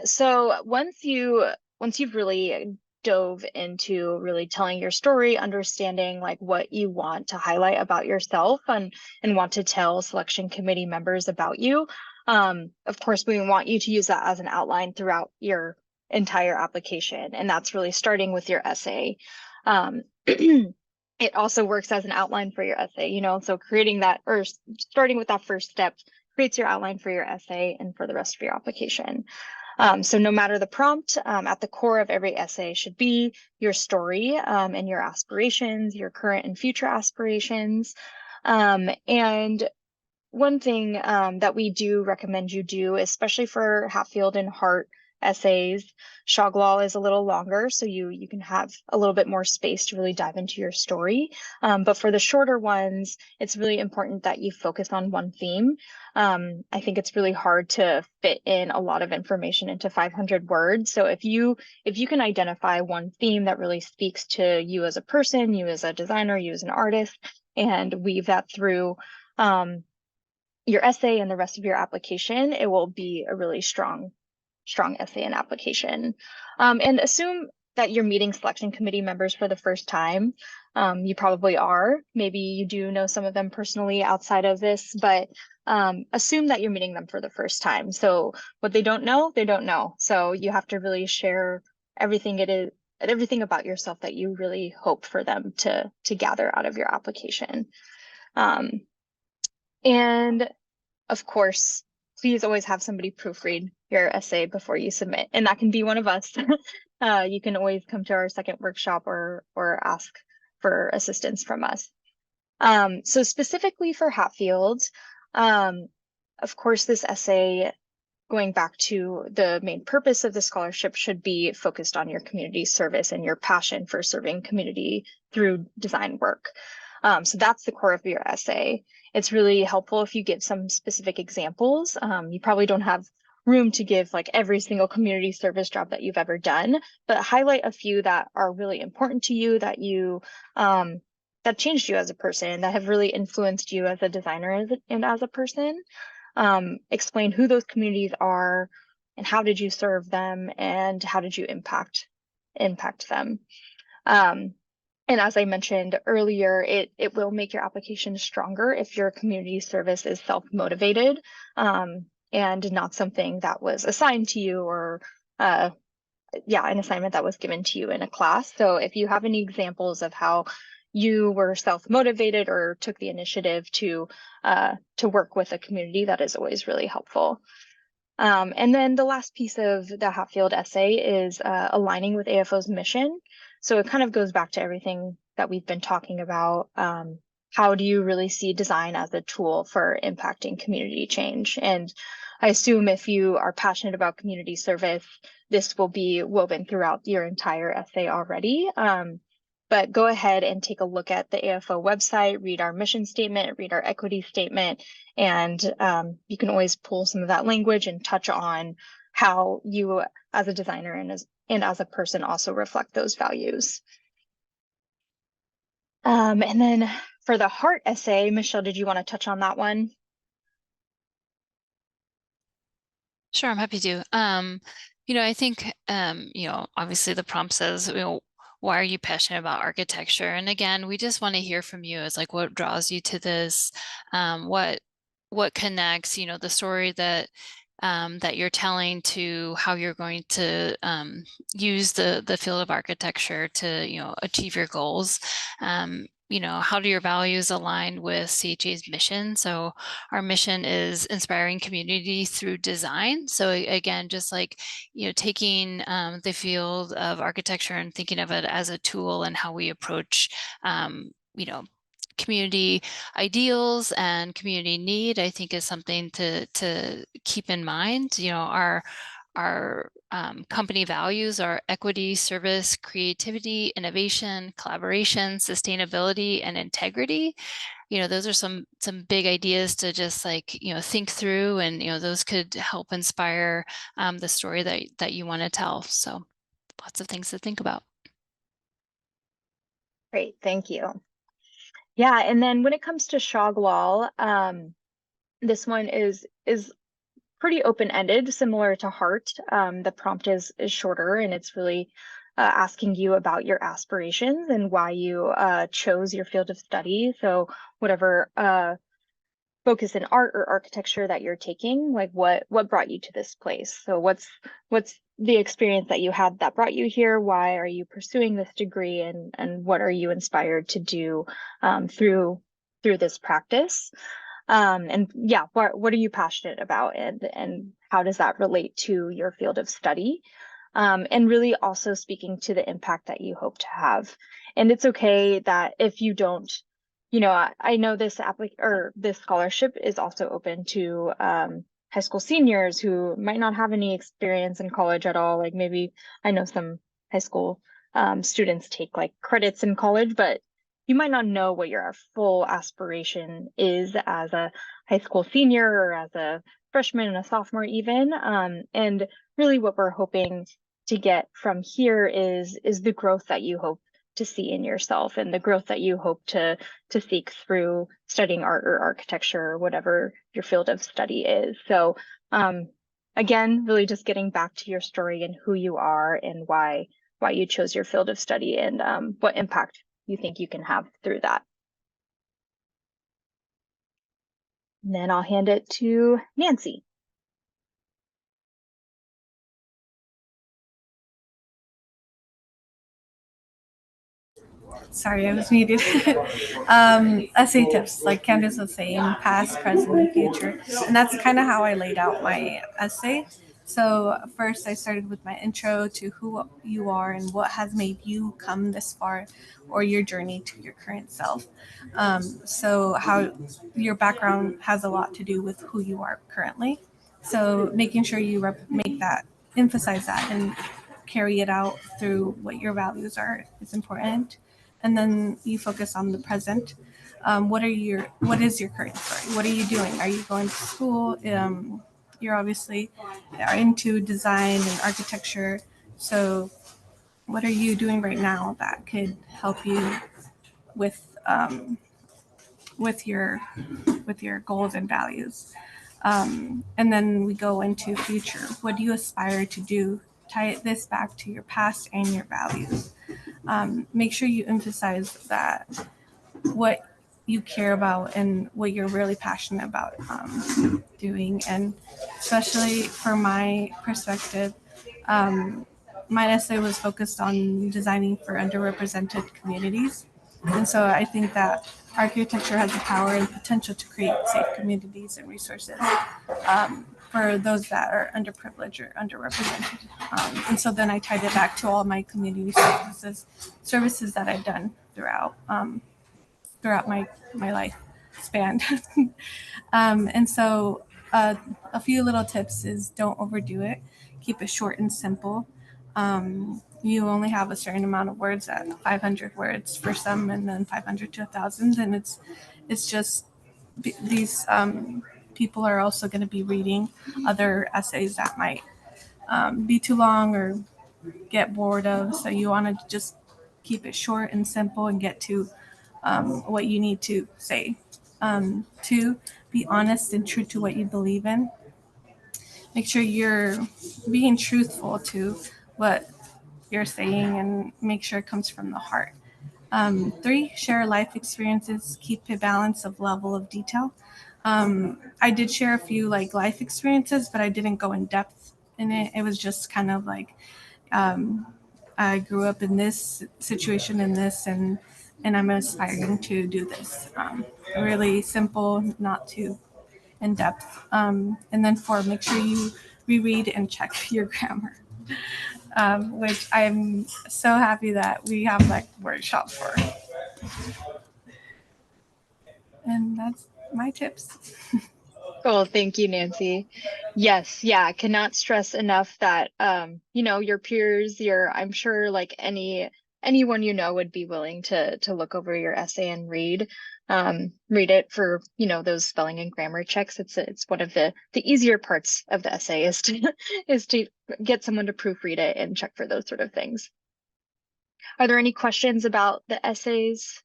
So once you've really dove into really telling your story, understanding like what you want to highlight about yourself and want to tell selection committee members about you, of course, we want you to use that as an outline throughout your entire application. And that's really starting with your essay. It also works as an outline for your essay, you know, so creating that or starting with that first step creates your outline for your essay and for the rest of your application. So no matter the prompt, at the core of every essay should be your story and your aspirations, your current and future aspirations. And one thing that we do recommend you do, especially for Hatfield and Hart essays, Shogwall is a little longer, so you can have a little bit more space to really dive into your story. But for the shorter ones, it's really important that you focus on one theme. I think it's really hard to fit in a lot of information into 500 words. So if you can identify one theme that really speaks to you as a person, you as a designer, you as an artist, and weave that through your essay and the rest of your application, it will be a really strong essay and application. And assume that you're meeting selection committee members for the first time. You probably are. Maybe you do know some of them personally outside of this, but assume that you're meeting them for the first time. So what they don't know, they don't know. So you have to really share everything about yourself that you really hope for them to gather out of your application. And of course, please always have somebody proofread your essay before you submit, and that can be one of us. You can always come to our second workshop or ask for assistance from us. So specifically for Hatfield, of course, this essay, going back to the main purpose of the scholarship, should be focused on your community service and your passion for serving community through design work. So that's the core of your essay. It's really helpful if you give some specific examples. You probably don't have room to give like every single community service job that you've ever done, but highlight a few that are really important to you, that you that changed you as a person, that have really influenced you as a designer and as a person. Explain who those communities are and how did you serve them and how did you impact them. And as I mentioned earlier, it will make your application stronger if your community service is self-motivated and not something that was assigned to you or an assignment that was given to you in a class. So if you have any examples of how you were self-motivated or took the initiative to work with a community, that is always really helpful. And then the last piece of the Hatfield essay is aligning with AFO's mission. So it kind of goes back to everything that we've been talking about. How do you really see design as a tool for impacting community change? And I assume if you are passionate about community service, this will be woven throughout your entire essay already. But go ahead and take a look at the AFO website, read our mission statement, read our equity statement, and you can always pull some of that language and touch on how you as a designer and as a person also reflect those values. And then for the Hart essay, Michelle, did you want to touch on that one? Sure, I'm happy to. I think, obviously the prompt says, why are you passionate about architecture? And again, we just want to hear from you. It's like, what draws you to this? What connects, the story that you're telling to how you're going to use the field of architecture to, achieve your goals. How do your values align with CHA's mission? So our mission is inspiring community through design. So again, just like, taking the field of architecture and thinking of it as a tool and how we approach, community ideals and community need, I think is something to keep in mind. Our company values are equity, service, creativity, innovation, collaboration, sustainability, and integrity. Those are some big ideas to just think through, and those could help inspire the story that you want to tell. So lots of things to think about. Great, thank you. Yeah, and then when it comes to Shogwall, this one is pretty open-ended, similar to Heart. The prompt is shorter, and it's really asking you about your aspirations and why you chose your field of study. So whatever focus in art or architecture that you're taking, like what brought you to this place? So what's the experience that you had that brought you here? Why are you pursuing this degree, and what are you inspired to do through this practice? And yeah, what are you passionate about, and how does that relate to your field of study? And really also speaking to the impact that you hope to have. And it's okay that if you don't, I know this this scholarship is also open to high school seniors who might not have any experience in college at all. Like maybe I know some high school students take like credits in college, but you might not know what your full aspiration is as a high school senior or as a freshman and a sophomore even. And really what we're hoping to get from here is the growth that you hope to see in yourself, and the growth that you hope to seek through studying art or architecture or whatever your field of study is. So again, really just getting back to your story and who you are and why you chose your field of study, and what impact you think you can have through that. And then I'll hand it to Nancy. Sorry, I was muted. Essay tips, like Candace was saying, past, present, and future. And that's kind of how I laid out my essay. So first I started with my intro to who you are and what has made you come this far, or your journey to your current self. So how your background has a lot to do with who you are currently. So making sure you emphasize that and carry it out through what your values are is important. And then you focus on the present. What is your current story? What are you doing? Are you going to school? You're obviously are into design and architecture. So what are you doing right now that could help you with your goals and values? And then we go into future. What do you aspire to do? Tie this back to your past and your values. Make sure you emphasize that what you care about and what you're really passionate about doing. And especially for my perspective, my essay was focused on designing for underrepresented communities. And so I think that architecture has the power and potential to create safe communities and resources for those that are underprivileged or underrepresented. And so then I tied it back to all my community services that I've done throughout my life span. And so a few little tips is don't overdo it. Keep it short and simple. You only have a certain amount of words, at 500 words for some, and then 500 to 1,000. And it's just these people are also going to be reading other essays that might be too long or get bored of. So you want to just keep it short and simple and get to what you need to say. 2, be honest and true to what you believe in. Make sure you're being truthful to what you're saying and make sure it comes from the heart. 3, share life experiences, keep a balance of level of detail. I did share a few like life experiences, but I didn't go in depth in it. It was just kind of like, I grew up in this situation in this, and I'm aspiring to do this. Really simple, not too in depth. And then 4, make sure you reread and check your grammar. Which I'm so happy that we have like workshop for. And that's my tips. Cool. Thank you, Nancy. Yes, yeah, cannot stress enough that you know, your peers, I'm sure like anyone you know would be willing to look over your essay and read it for, you know, those spelling and grammar checks. It's one of the easier parts of the essay is to is to get someone to proofread it and check for those sort of things. Are there any questions about the essays?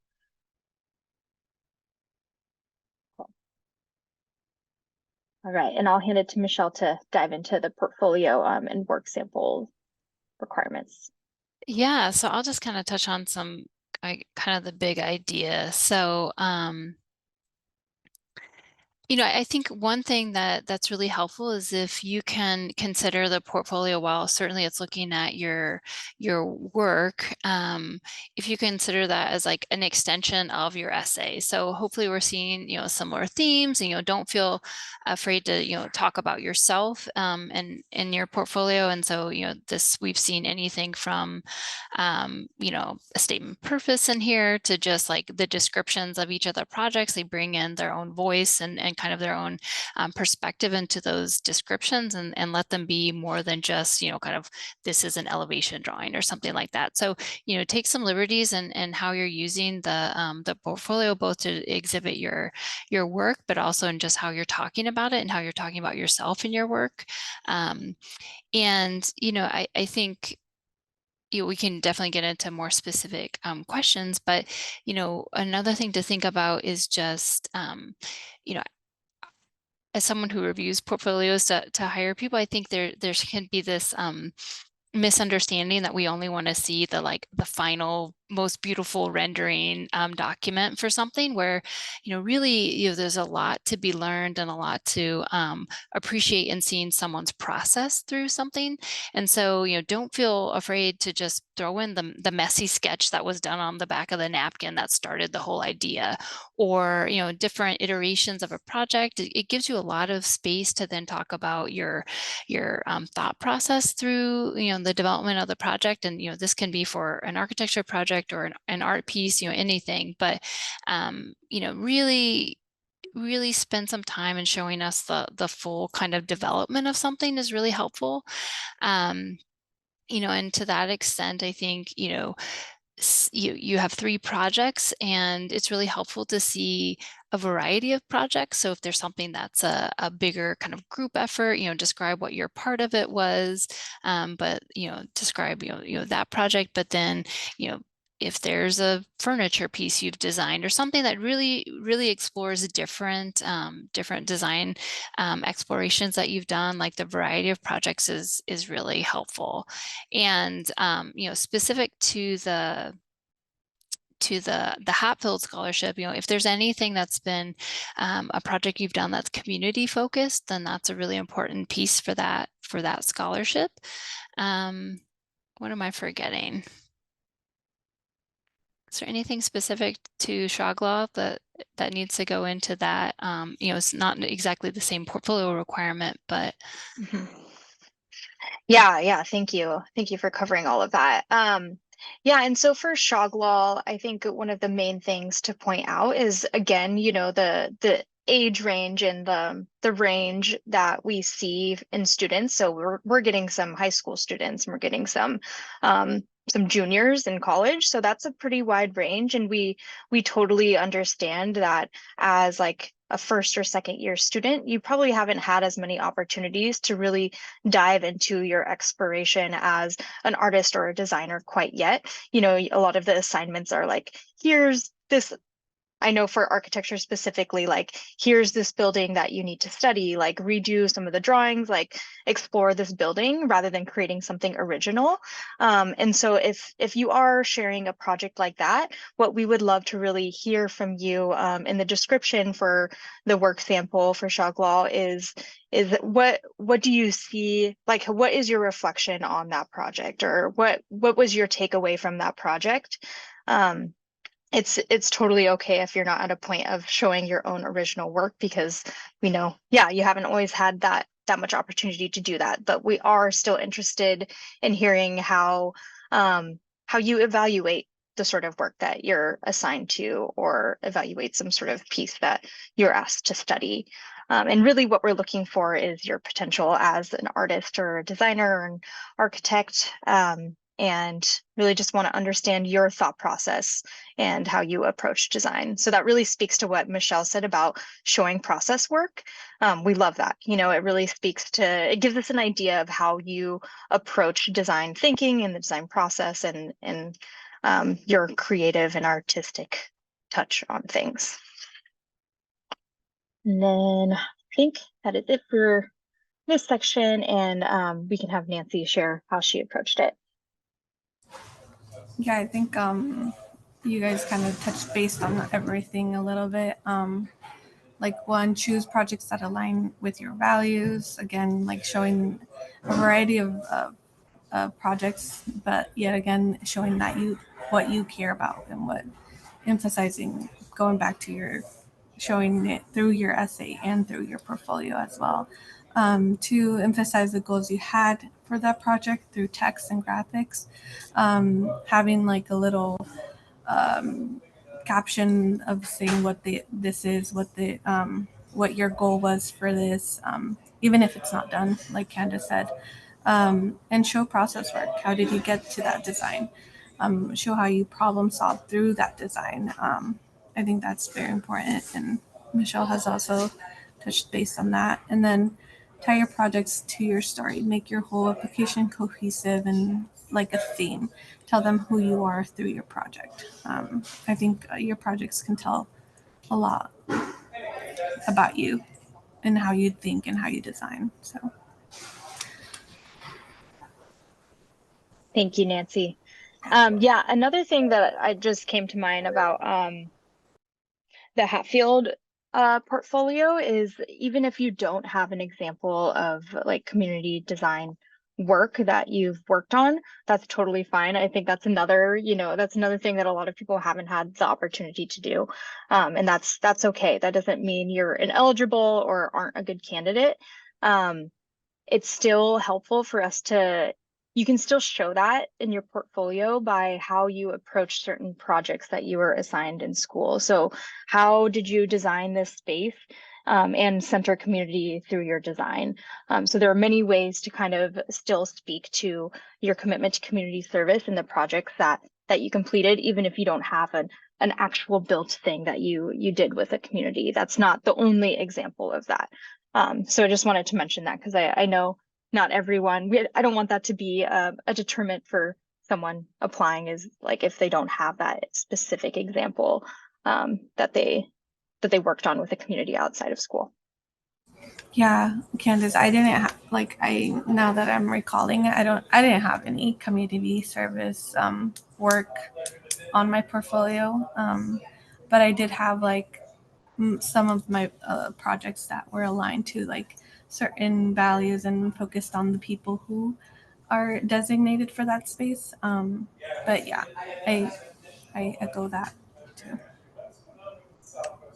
All right, and I'll hand it to Michelle to dive into the portfolio and work sample requirements. Yeah, so I'll just kind of touch on some kind of the big idea. So you know, I think one thing that's really helpful is if you can consider the portfolio, while certainly it's looking at your work, if you consider that as like an extension of your essay. So hopefully we're seeing, you know, similar themes, and, you know, don't feel afraid to, you know, talk about yourself and in your portfolio. And so, you know, we've seen anything from, you know, a statement of purpose in here to just like the descriptions of each of the projects. They bring in their own voice and kind of their own perspective into those descriptions, and let them be more than just, you know, kind of this is an elevation drawing or something like that. So, you know, take some liberties and how you're using the portfolio, both to exhibit your work, but also in just how you're talking about it and how you're talking about yourself in your work. And, you know, I think, you know, we can definitely get into more specific questions, but, you know, another thing to think about is just, you know, as someone who reviews portfolios to hire people, I think there can be this misunderstanding that we only want to see the final most beautiful rendering document for something, where, you know, really, you know, there's a lot to be learned and a lot to appreciate in seeing someone's process through something. And so, you know, don't feel afraid to just throw in the messy sketch that was done on the back of the napkin that started the whole idea, or, you know, different iterations of a project. It gives you a lot of space to then talk about your thought process through, you know, the development of the project. And, you know, this can be for an architecture project or an art piece, you know, anything, but you know, really spend some time in showing us the full kind of development of something is really helpful. You know, and to that extent, I think, you know, you have 3 projects, and it's really helpful to see a variety of projects. So if there's something that's a bigger kind of group effort, you know, describe what your part of it was, but, you know, describe, you know, that project. But then, you know, if there's a furniture piece you've designed or something that really explores different design explorations that you've done, like the variety of projects is really helpful. And you know, specific to the Hatfield Scholarship, you know, if there's anything that's been a project you've done that's community focused, then that's a really important piece for that scholarship. What am I forgetting? Is there anything specific to Shoglaw that needs to go into that? You know, it's not exactly the same portfolio requirement, but Yeah, thank you. Thank you for covering all of that. Yeah, and so for Shoglaw, I think one of the main things to point out is, again, you know, the age range and the range that we see in students. So we're getting some high school students, and we're getting some juniors in college. So that's a pretty wide range, and we totally understand that as like a first or second year student, you probably haven't had as many opportunities to really dive into your exploration as an artist or a designer quite yet. You know, a lot of the assignments are like, here's this I know for architecture specifically, like here's this building that you need to study, like redo some of the drawings, like explore this building rather than creating something original. And so if you are sharing a project like that, what we would love to really hear from you in the description for the work sample for Shagwal is what do you see, like what is your reflection on that project, or what was your takeaway from that project? It's totally okay if you're not at a point of showing your own original work, because we know, yeah, you haven't always had that much opportunity to do that, but we are still interested in hearing how you evaluate the sort of work that you're assigned to, or evaluate some sort of piece that you're asked to study. And really what we're looking for is your potential as an artist or a designer or an architect, and really just want to understand your thought process and how you approach design. So that really speaks to what Michelle said about showing process work. We love that. You know, it really speaks to, it gives us an idea of how you approach design thinking and the design process, and your creative and artistic touch on things. And then I think that is it for this section, and we can have Nancy share how she approached it. Yeah, I think you guys kind of touched base on everything a little bit. Like one, choose projects that align with your values. Again, like showing a variety of projects, but yet again showing that what you care about, and what emphasizing, going back to your showing it through your essay and through your portfolio as well. To emphasize the goals you had for that project through text and graphics, having like a little caption of saying this is, what your goal was for this, even if it's not done, like Candace said, and show process work. How did you get to that design? Show how you problem solved through that design. I think that's very important, and Michelle has also touched base on that. And then tie your projects to your story. Make your whole application cohesive and like a theme. Tell them who you are through your project. I think your projects can tell a lot about you and how you think and how you design. So Thank you, Nancy. Yeah, another thing that I just came to mind about the Hatfield portfolio is, even if you don't have an example of like community design work that you've worked on, that's totally fine. I think that's another, that's another thing that a lot of people haven't had the opportunity to do. And that's okay. That doesn't mean you're ineligible or aren't a good candidate. It's still helpful for us to, you can still show that in your portfolio by how you approach certain projects that you were assigned in school. So how did you design this space and center community through your design? So there are many ways to kind of still speak to your commitment to community service and the projects that you completed, even if you don't have an actual built thing that you did with a community. That's not the only example of that. So I just wanted to mention that, because I know not everyone, I don't want that to be a deterrent for someone applying, is like if they don't have that specific example that they worked on with a community outside of school. yeah, Candace, I didn't have, like, now that I'm recalling it, I didn't have any community service work on my portfolio, but I did have like some of my projects that were aligned to like certain values and focused on the people who are designated for that space. But yeah, I echo that too.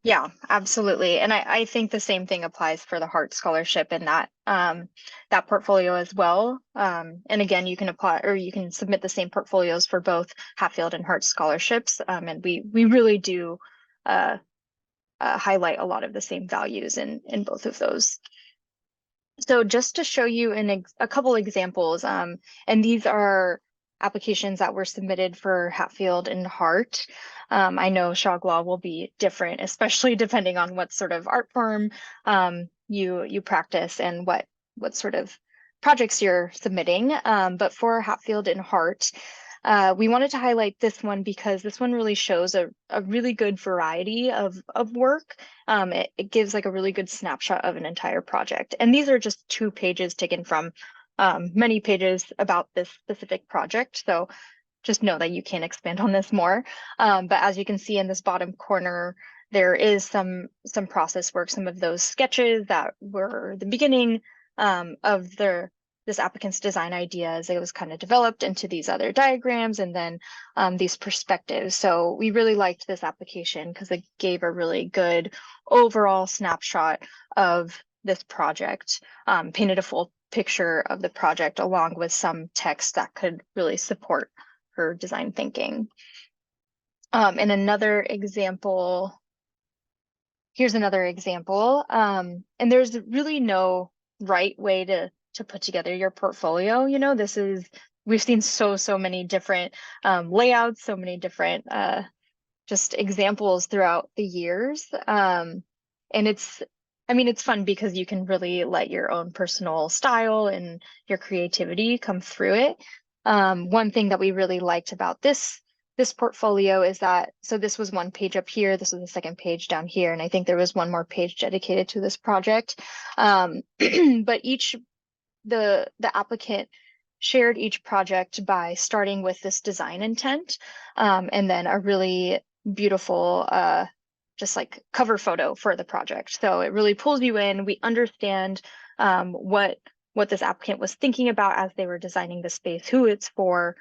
Yeah, absolutely. And I think the same thing applies for the Hart Scholarship and that portfolio as well. And again, you can apply, or you can submit the same portfolios for both Hatfield and Hart Scholarships. And we really do highlight a lot of the same values in both of those. So just to show you a couple examples, and these are applications that were submitted for Hatfield and Hart. I know Shagwal will be different, especially depending on what sort of art form you practice and what sort of projects you're submitting. But for Hatfield and Hart, We wanted to highlight this one because this one really shows a really good variety of work. It gives like a really good snapshot of an entire project. And these are just 2 pages taken from many pages about this specific project. So just know that you can expand on this more. But as you can see in this bottom corner, there is some process work, some of those sketches that were the beginning of this applicant's design ideas. It was kind of developed into these other diagrams and then these perspectives. So we really liked this application because it gave a really good overall snapshot of this project, painted a full picture of the project along with some text that could really support her design thinking. And another example, here's another example. And there's really no right way to put together your portfolio. You know, we've seen so many different layouts, so many different just examples throughout the years. And I mean, it's fun because you can really let your own personal style and your creativity come through it. One thing that we really liked about this portfolio is that, so this was 1 page up here, this was the 2nd page down here, and I think there was 1 more page dedicated to this project. But the applicant shared each project by starting with this design intent, and then a really beautiful just like cover photo for the project. So it really pulls you in. We understand what this applicant was thinking about as they were designing the space, who it's for,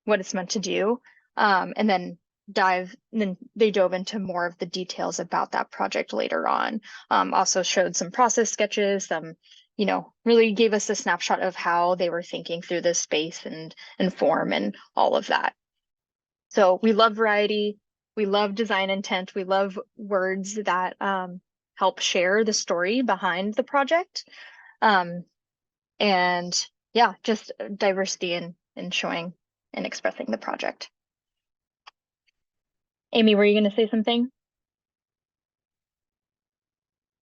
what it's meant to do, and then they dove into more of the details about that project later on. Also showed some process sketches, some, you know, really gave us a snapshot of how they were thinking through this space and form and all of that. So we love variety, we love design intent, we love words that help share the story behind the project. And yeah, just diversity in showing and expressing the project. Amy, were you going to say something?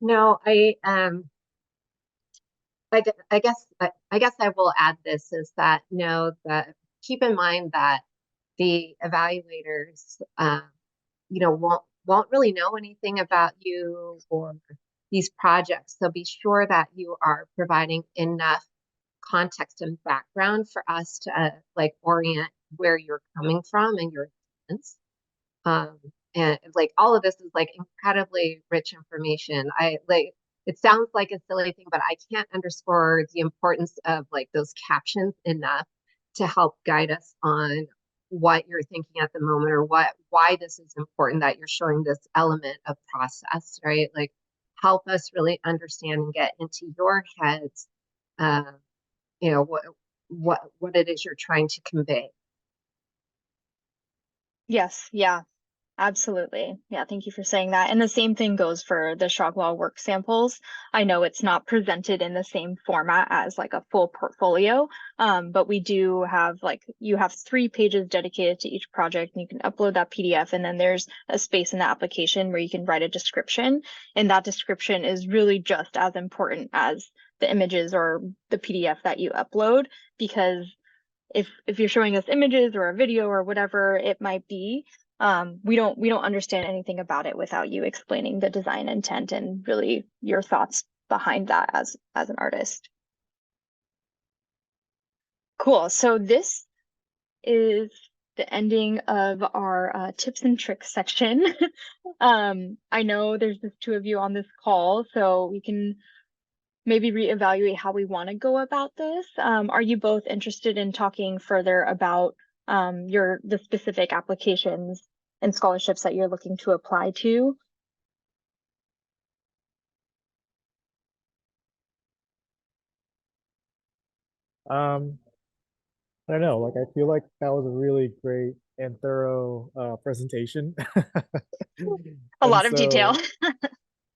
No, I guess I will add this is that that keep in mind that the evaluators won't really know anything about you or these projects. So be sure that you are providing enough context and background for us to like orient where you're coming from and your intents. And like all of this is like incredibly rich information. It sounds like a silly thing, but I can't underscore the importance of like those captions enough to help guide us on what you're thinking at the moment or why this is important that you're showing this element of process, right? Like help us really understand and get into your heads, what it is you're trying to convey. Yes, yeah. Absolutely. Yeah, thank you for saying that. And the same thing goes for the Shogwall work samples. I know it's not presented in the same format as like a full portfolio, but we do have you have 3 pages dedicated to each project and you can upload that PDF, and then there's a space in the application where you can write a description, and that description is really just as important as the images or the PDF that you upload, because if you're showing us images or a video or whatever it might be, we don't understand anything about it without you explaining the design intent and really your thoughts behind that as an artist. Cool. So this is the ending of our tips and tricks section. I know there's just 2 of you on this call, so we can maybe reevaluate how we want to go about this. Are you both interested in talking further about the specific applications and scholarships that you're looking to apply to? I don't know, like I feel like that was a really great and thorough presentation. A lot of detail.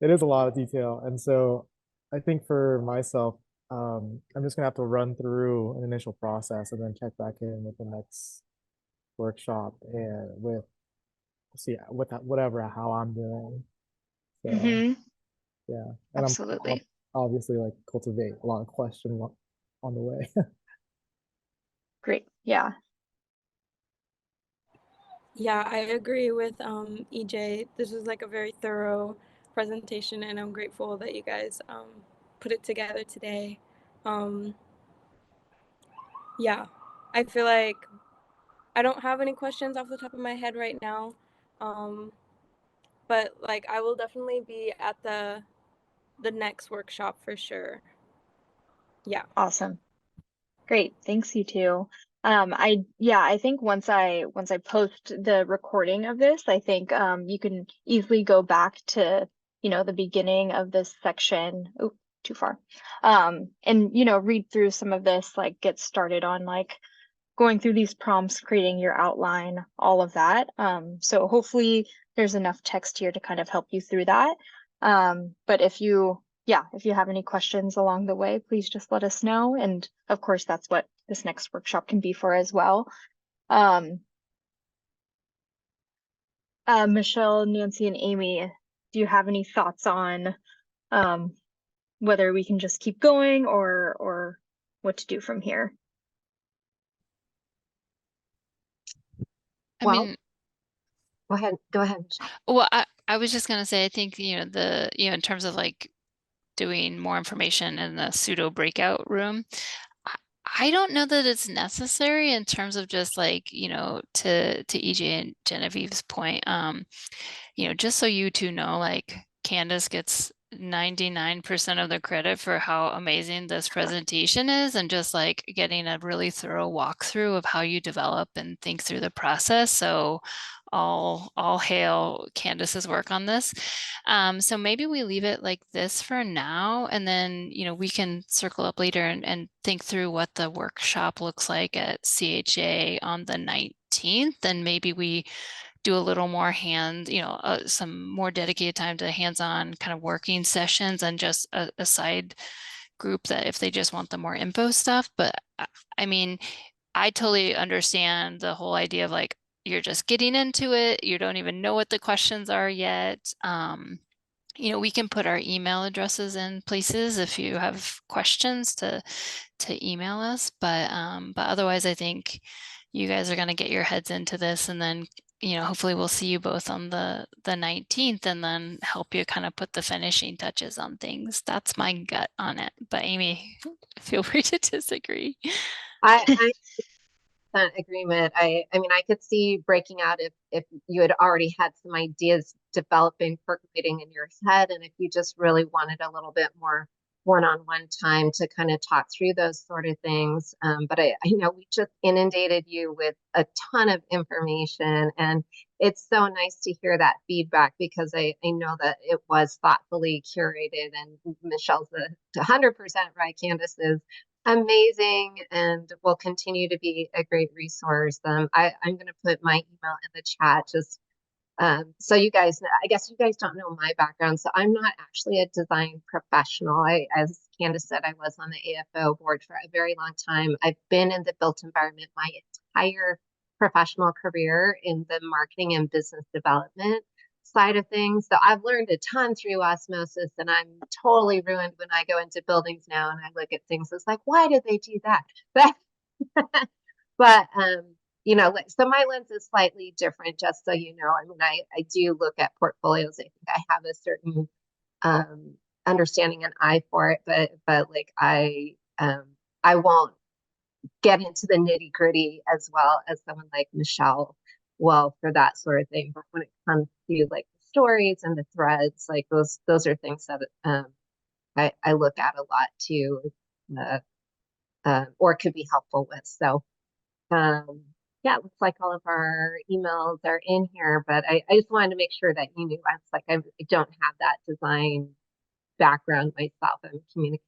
It is a lot of detail. And so I think for myself, I'm just gonna have to run through an initial process and then check back in with the next workshop and with whatever how I'm doing. So yeah, and Absolutely. I'm obviously like cultivate a lot of questions on the way. Great. Yeah. Yeah, I agree with EJ. This was like a very thorough presentation, and I'm grateful that you guys put it together today. Um, yeah, I feel like I don't have any questions off the top of my head right now, um, but like I will definitely be at the next workshop for sure. Yeah. Awesome. Great. Thanks, you two. I think once I post the recording of this, I think you can easily go back to, the beginning of this section. Oh, too far. And read through some of this, like get started on like going through these prompts, creating your outline, all of that. So hopefully there's enough text here to kind of help you through that. But if you have any questions along the way, please just let us know. And of course, that's what this next workshop can be for as well. Michelle, Nancy, and Amy, do you have any thoughts on whether we can just keep going or what to do from here? I Well, mean, go ahead, Michelle. well, I was just gonna say, I think, in terms of like doing more information in the pseudo breakout room, I don't know that it's necessary in terms of just like, to EJ and Genevieve's point, just so you two know, like Candace gets 99% of the credit for how amazing this presentation is, and just like getting a really thorough walkthrough of how you develop and think through the process. So all hail Candace's work on this. So maybe we leave it like this for now, and then we can circle up later and think through what the workshop looks like at CHA on the 19th, and maybe we do a little more some more dedicated time to hands-on kind of working sessions, and just a side group that if they just want the more info stuff. But I mean, I totally understand the whole idea of like, you're just getting into it, you don't even know what the questions are yet. We can put our email addresses in places if you have questions to email us, but otherwise I think you guys are going to get your heads into this, and then hopefully we'll see you both on the 19th, and then help you kind of put the finishing touches on things. That's my gut on it, but Amy, feel free to disagree. I agreement. I mean, I could see breaking out if you had already had some ideas developing, percolating in your head, and if you just really wanted a little bit more one-on-one time to kind of talk through those sort of things. But I know we just inundated you with a ton of information, and it's so nice to hear that feedback, because I know that it was thoughtfully curated, and Michelle's 100% right. Candace is amazing and will continue to be a great resource. I'm going to put my email in the chat, just so you guys, I guess you guys don't know my background. So I'm not actually a design professional. As Candace said, I was on the AFO board for a very long time. I've been in the built environment my entire professional career in the marketing and business development side of things. So I've learned a ton through osmosis, and I'm totally ruined when I go into buildings now and I look at things. It's like, why did they do that? But so my lens is slightly different, just so you know. I mean, I do look at portfolios. I think I have a certain understanding and eye for it, but like I won't get into the nitty gritty as well as someone like Michelle will for that sort of thing. But when it comes to like the stories and the threads, like those are things that I look at a lot too, or could be helpful with. So yeah, it looks like all of our emails are in here, but I just wanted to make sure that you knew. I was like, I don't have that design background myself. I'm communicating.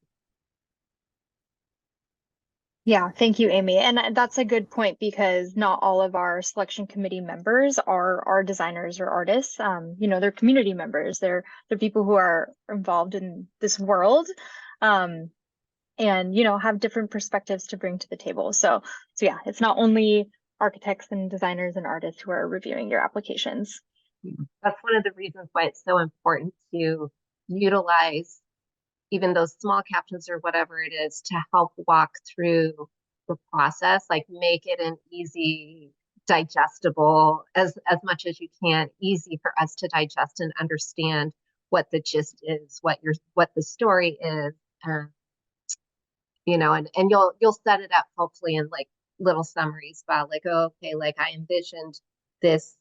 Yeah, thank you, Amy. And that's a good point, because not all of our selection committee members are designers or artists. They're community members. They're people who are involved in this world, and have different perspectives to bring to the table. So yeah, it's not only architects and designers and artists who are reviewing your applications. That's one of the reasons why it's so important to utilize even those small captions or whatever it is to help walk through the process, like make it an easy digestible as much as you can, easy for us to digest and understand what the gist is, what the story is, you know, and you'll set it up hopefully in like little summaries about like, oh, okay, like I envisioned this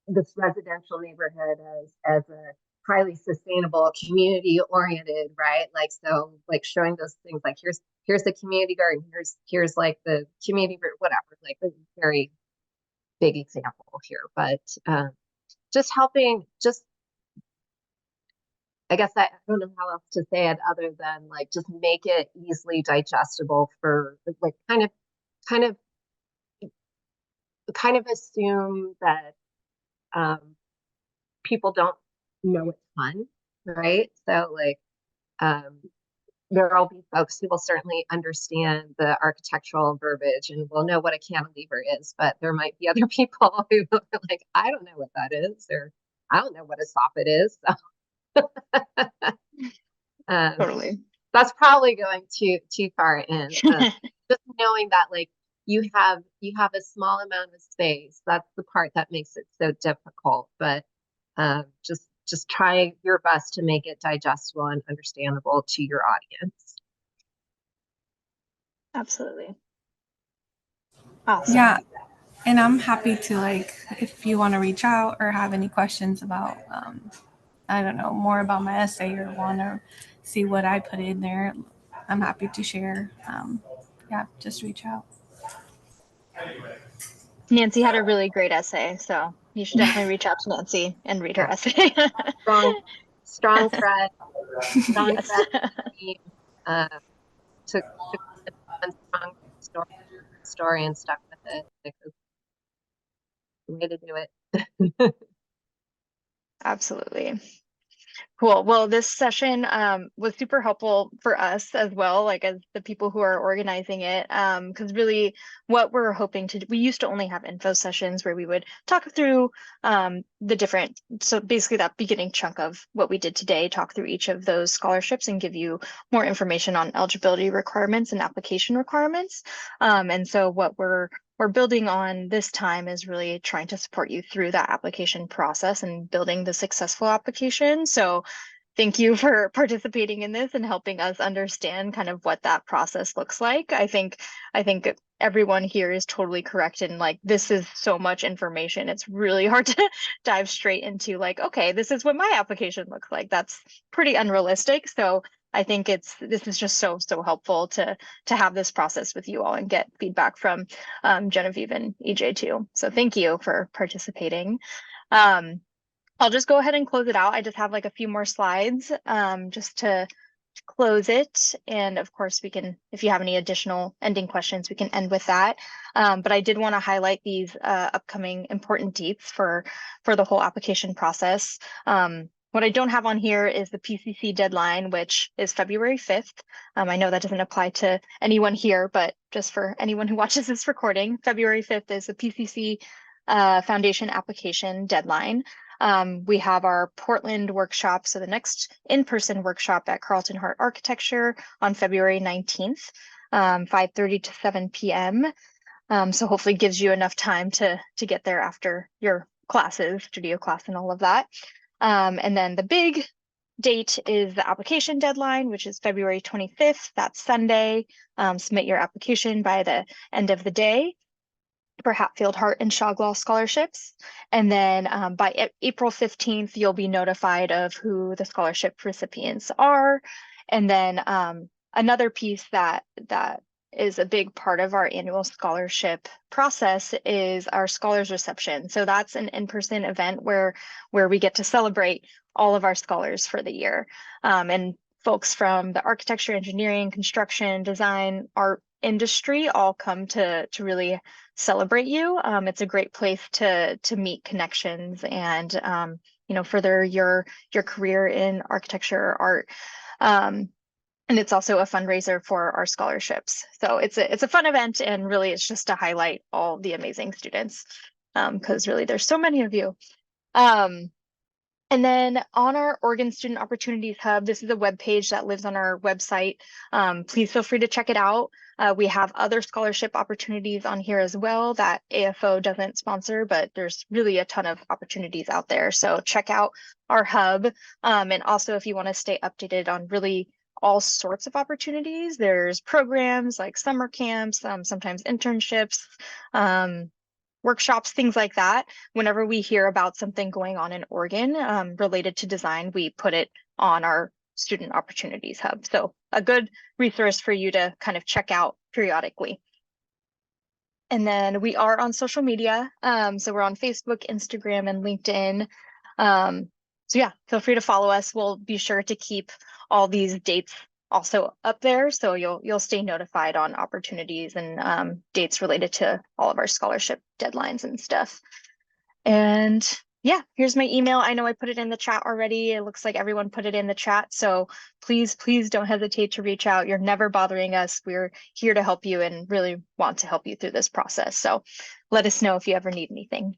this residential neighborhood as a highly sustainable, community oriented, right? Like, so like showing those things like here's the community garden, here's like the community, whatever, like a very big example here, but just helping, just, I guess I don't know how else to say it other than like just make it easily digestible for like kind of assume that people don't know a ton, right? So like there'll be folks who will certainly understand the architectural verbiage and will know what a cantilever is, but there might be other people who are like, I don't know what that is, or I don't know what a soffit is. So Totally. that's probably going too far in. Just knowing that like you have a small amount of space, that's the part that makes it so difficult. But just try your best to make it digestible and understandable to your audience. Absolutely. Awesome. Yeah. And I'm happy to, like, if you want to reach out or have any questions about, I don't know, more about my essay or want to see what I put in there, I'm happy to share. Yeah, just reach out. Nancy had a really great essay, so you should definitely reach out to Nancy and read her essay. Strong thread, strong Yes. thread team, to a strong story and stuck with it. Because the way to do it. Absolutely. Cool. Well, this session was super helpful for us as well, like as the people who are organizing it, because really what we're hoping to do, we used to only have info sessions where we would talk through the different, so basically that beginning chunk of what we did today, talk through each of those scholarships and give you more information on eligibility requirements and application requirements. And so what we're building on this time is really trying to support you through that application process and building the successful application. So thank you for participating in this and helping us understand kind of what that process looks like. I think everyone here is totally correct in like, this is so much information. It's really hard to dive straight into like, okay, this is what my application looks like. That's pretty unrealistic. So I think this is just so helpful to have this process with you all and get feedback from Genevieve and EJ too. So thank you for participating. I'll just go ahead and close it out. I just have like a few more slides just to close it. And of course, we can, if you have any additional ending questions, we can end with that. But I did want to highlight these upcoming important dates for the whole application process. What I don't have on here is the PCC deadline, which is February 5th. I know that doesn't apply to anyone here, but just for anyone who watches this recording, February 5th is the PCC Foundation application deadline. We have our Portland workshop, so the next in-person workshop at Carlton Hart Architecture on February 19th, 5:30 to 7 p.m. So hopefully gives you enough time to get there after your classes, studio class and all of that. And then the big date is the application deadline, which is February 25th. That's Sunday. Submit your application by the end of the day for Hatfield, Hart, and Shoglaw scholarships. And then by April 15th, you'll be notified of who the scholarship recipients are. And then another piece that is a big part of our annual scholarship process is our scholars reception. So that's an in-person event where we get to celebrate all of our scholars for the year. And folks from the architecture, engineering, construction, design, art industry all come to really celebrate you. It's a great place to meet connections and further your career in architecture or art. And it's also a fundraiser for our scholarships. So it's a fun event, and really it's just to highlight all the amazing students because really there's so many of you. And And then on our Oregon Student Opportunities Hub, this is a web page that lives on our website. Please feel free to check it out. We have other scholarship opportunities on here as well that AFO doesn't sponsor, but there's really a ton of opportunities out there. So check out our hub. And also if you want to stay updated on really all sorts of opportunities, there's programs like summer camps, sometimes internships, workshops, things like that. Whenever we hear about something going on in Oregon related to design, we put it on our Student Opportunities Hub. So a good resource for you to kind of check out periodically. And then we are on social media. So we're on Facebook, Instagram, and LinkedIn. So yeah, feel free to follow us. We'll be sure to keep all these dates also up there, so you'll stay notified on opportunities and dates related to all of our scholarship deadlines and stuff. And yeah, here's my email. I know I put it in the chat already. It looks like everyone put it in the chat. So please don't hesitate to reach out. You're never bothering us. We're here to help you and really want to help you through this process. So let us know if you ever need anything.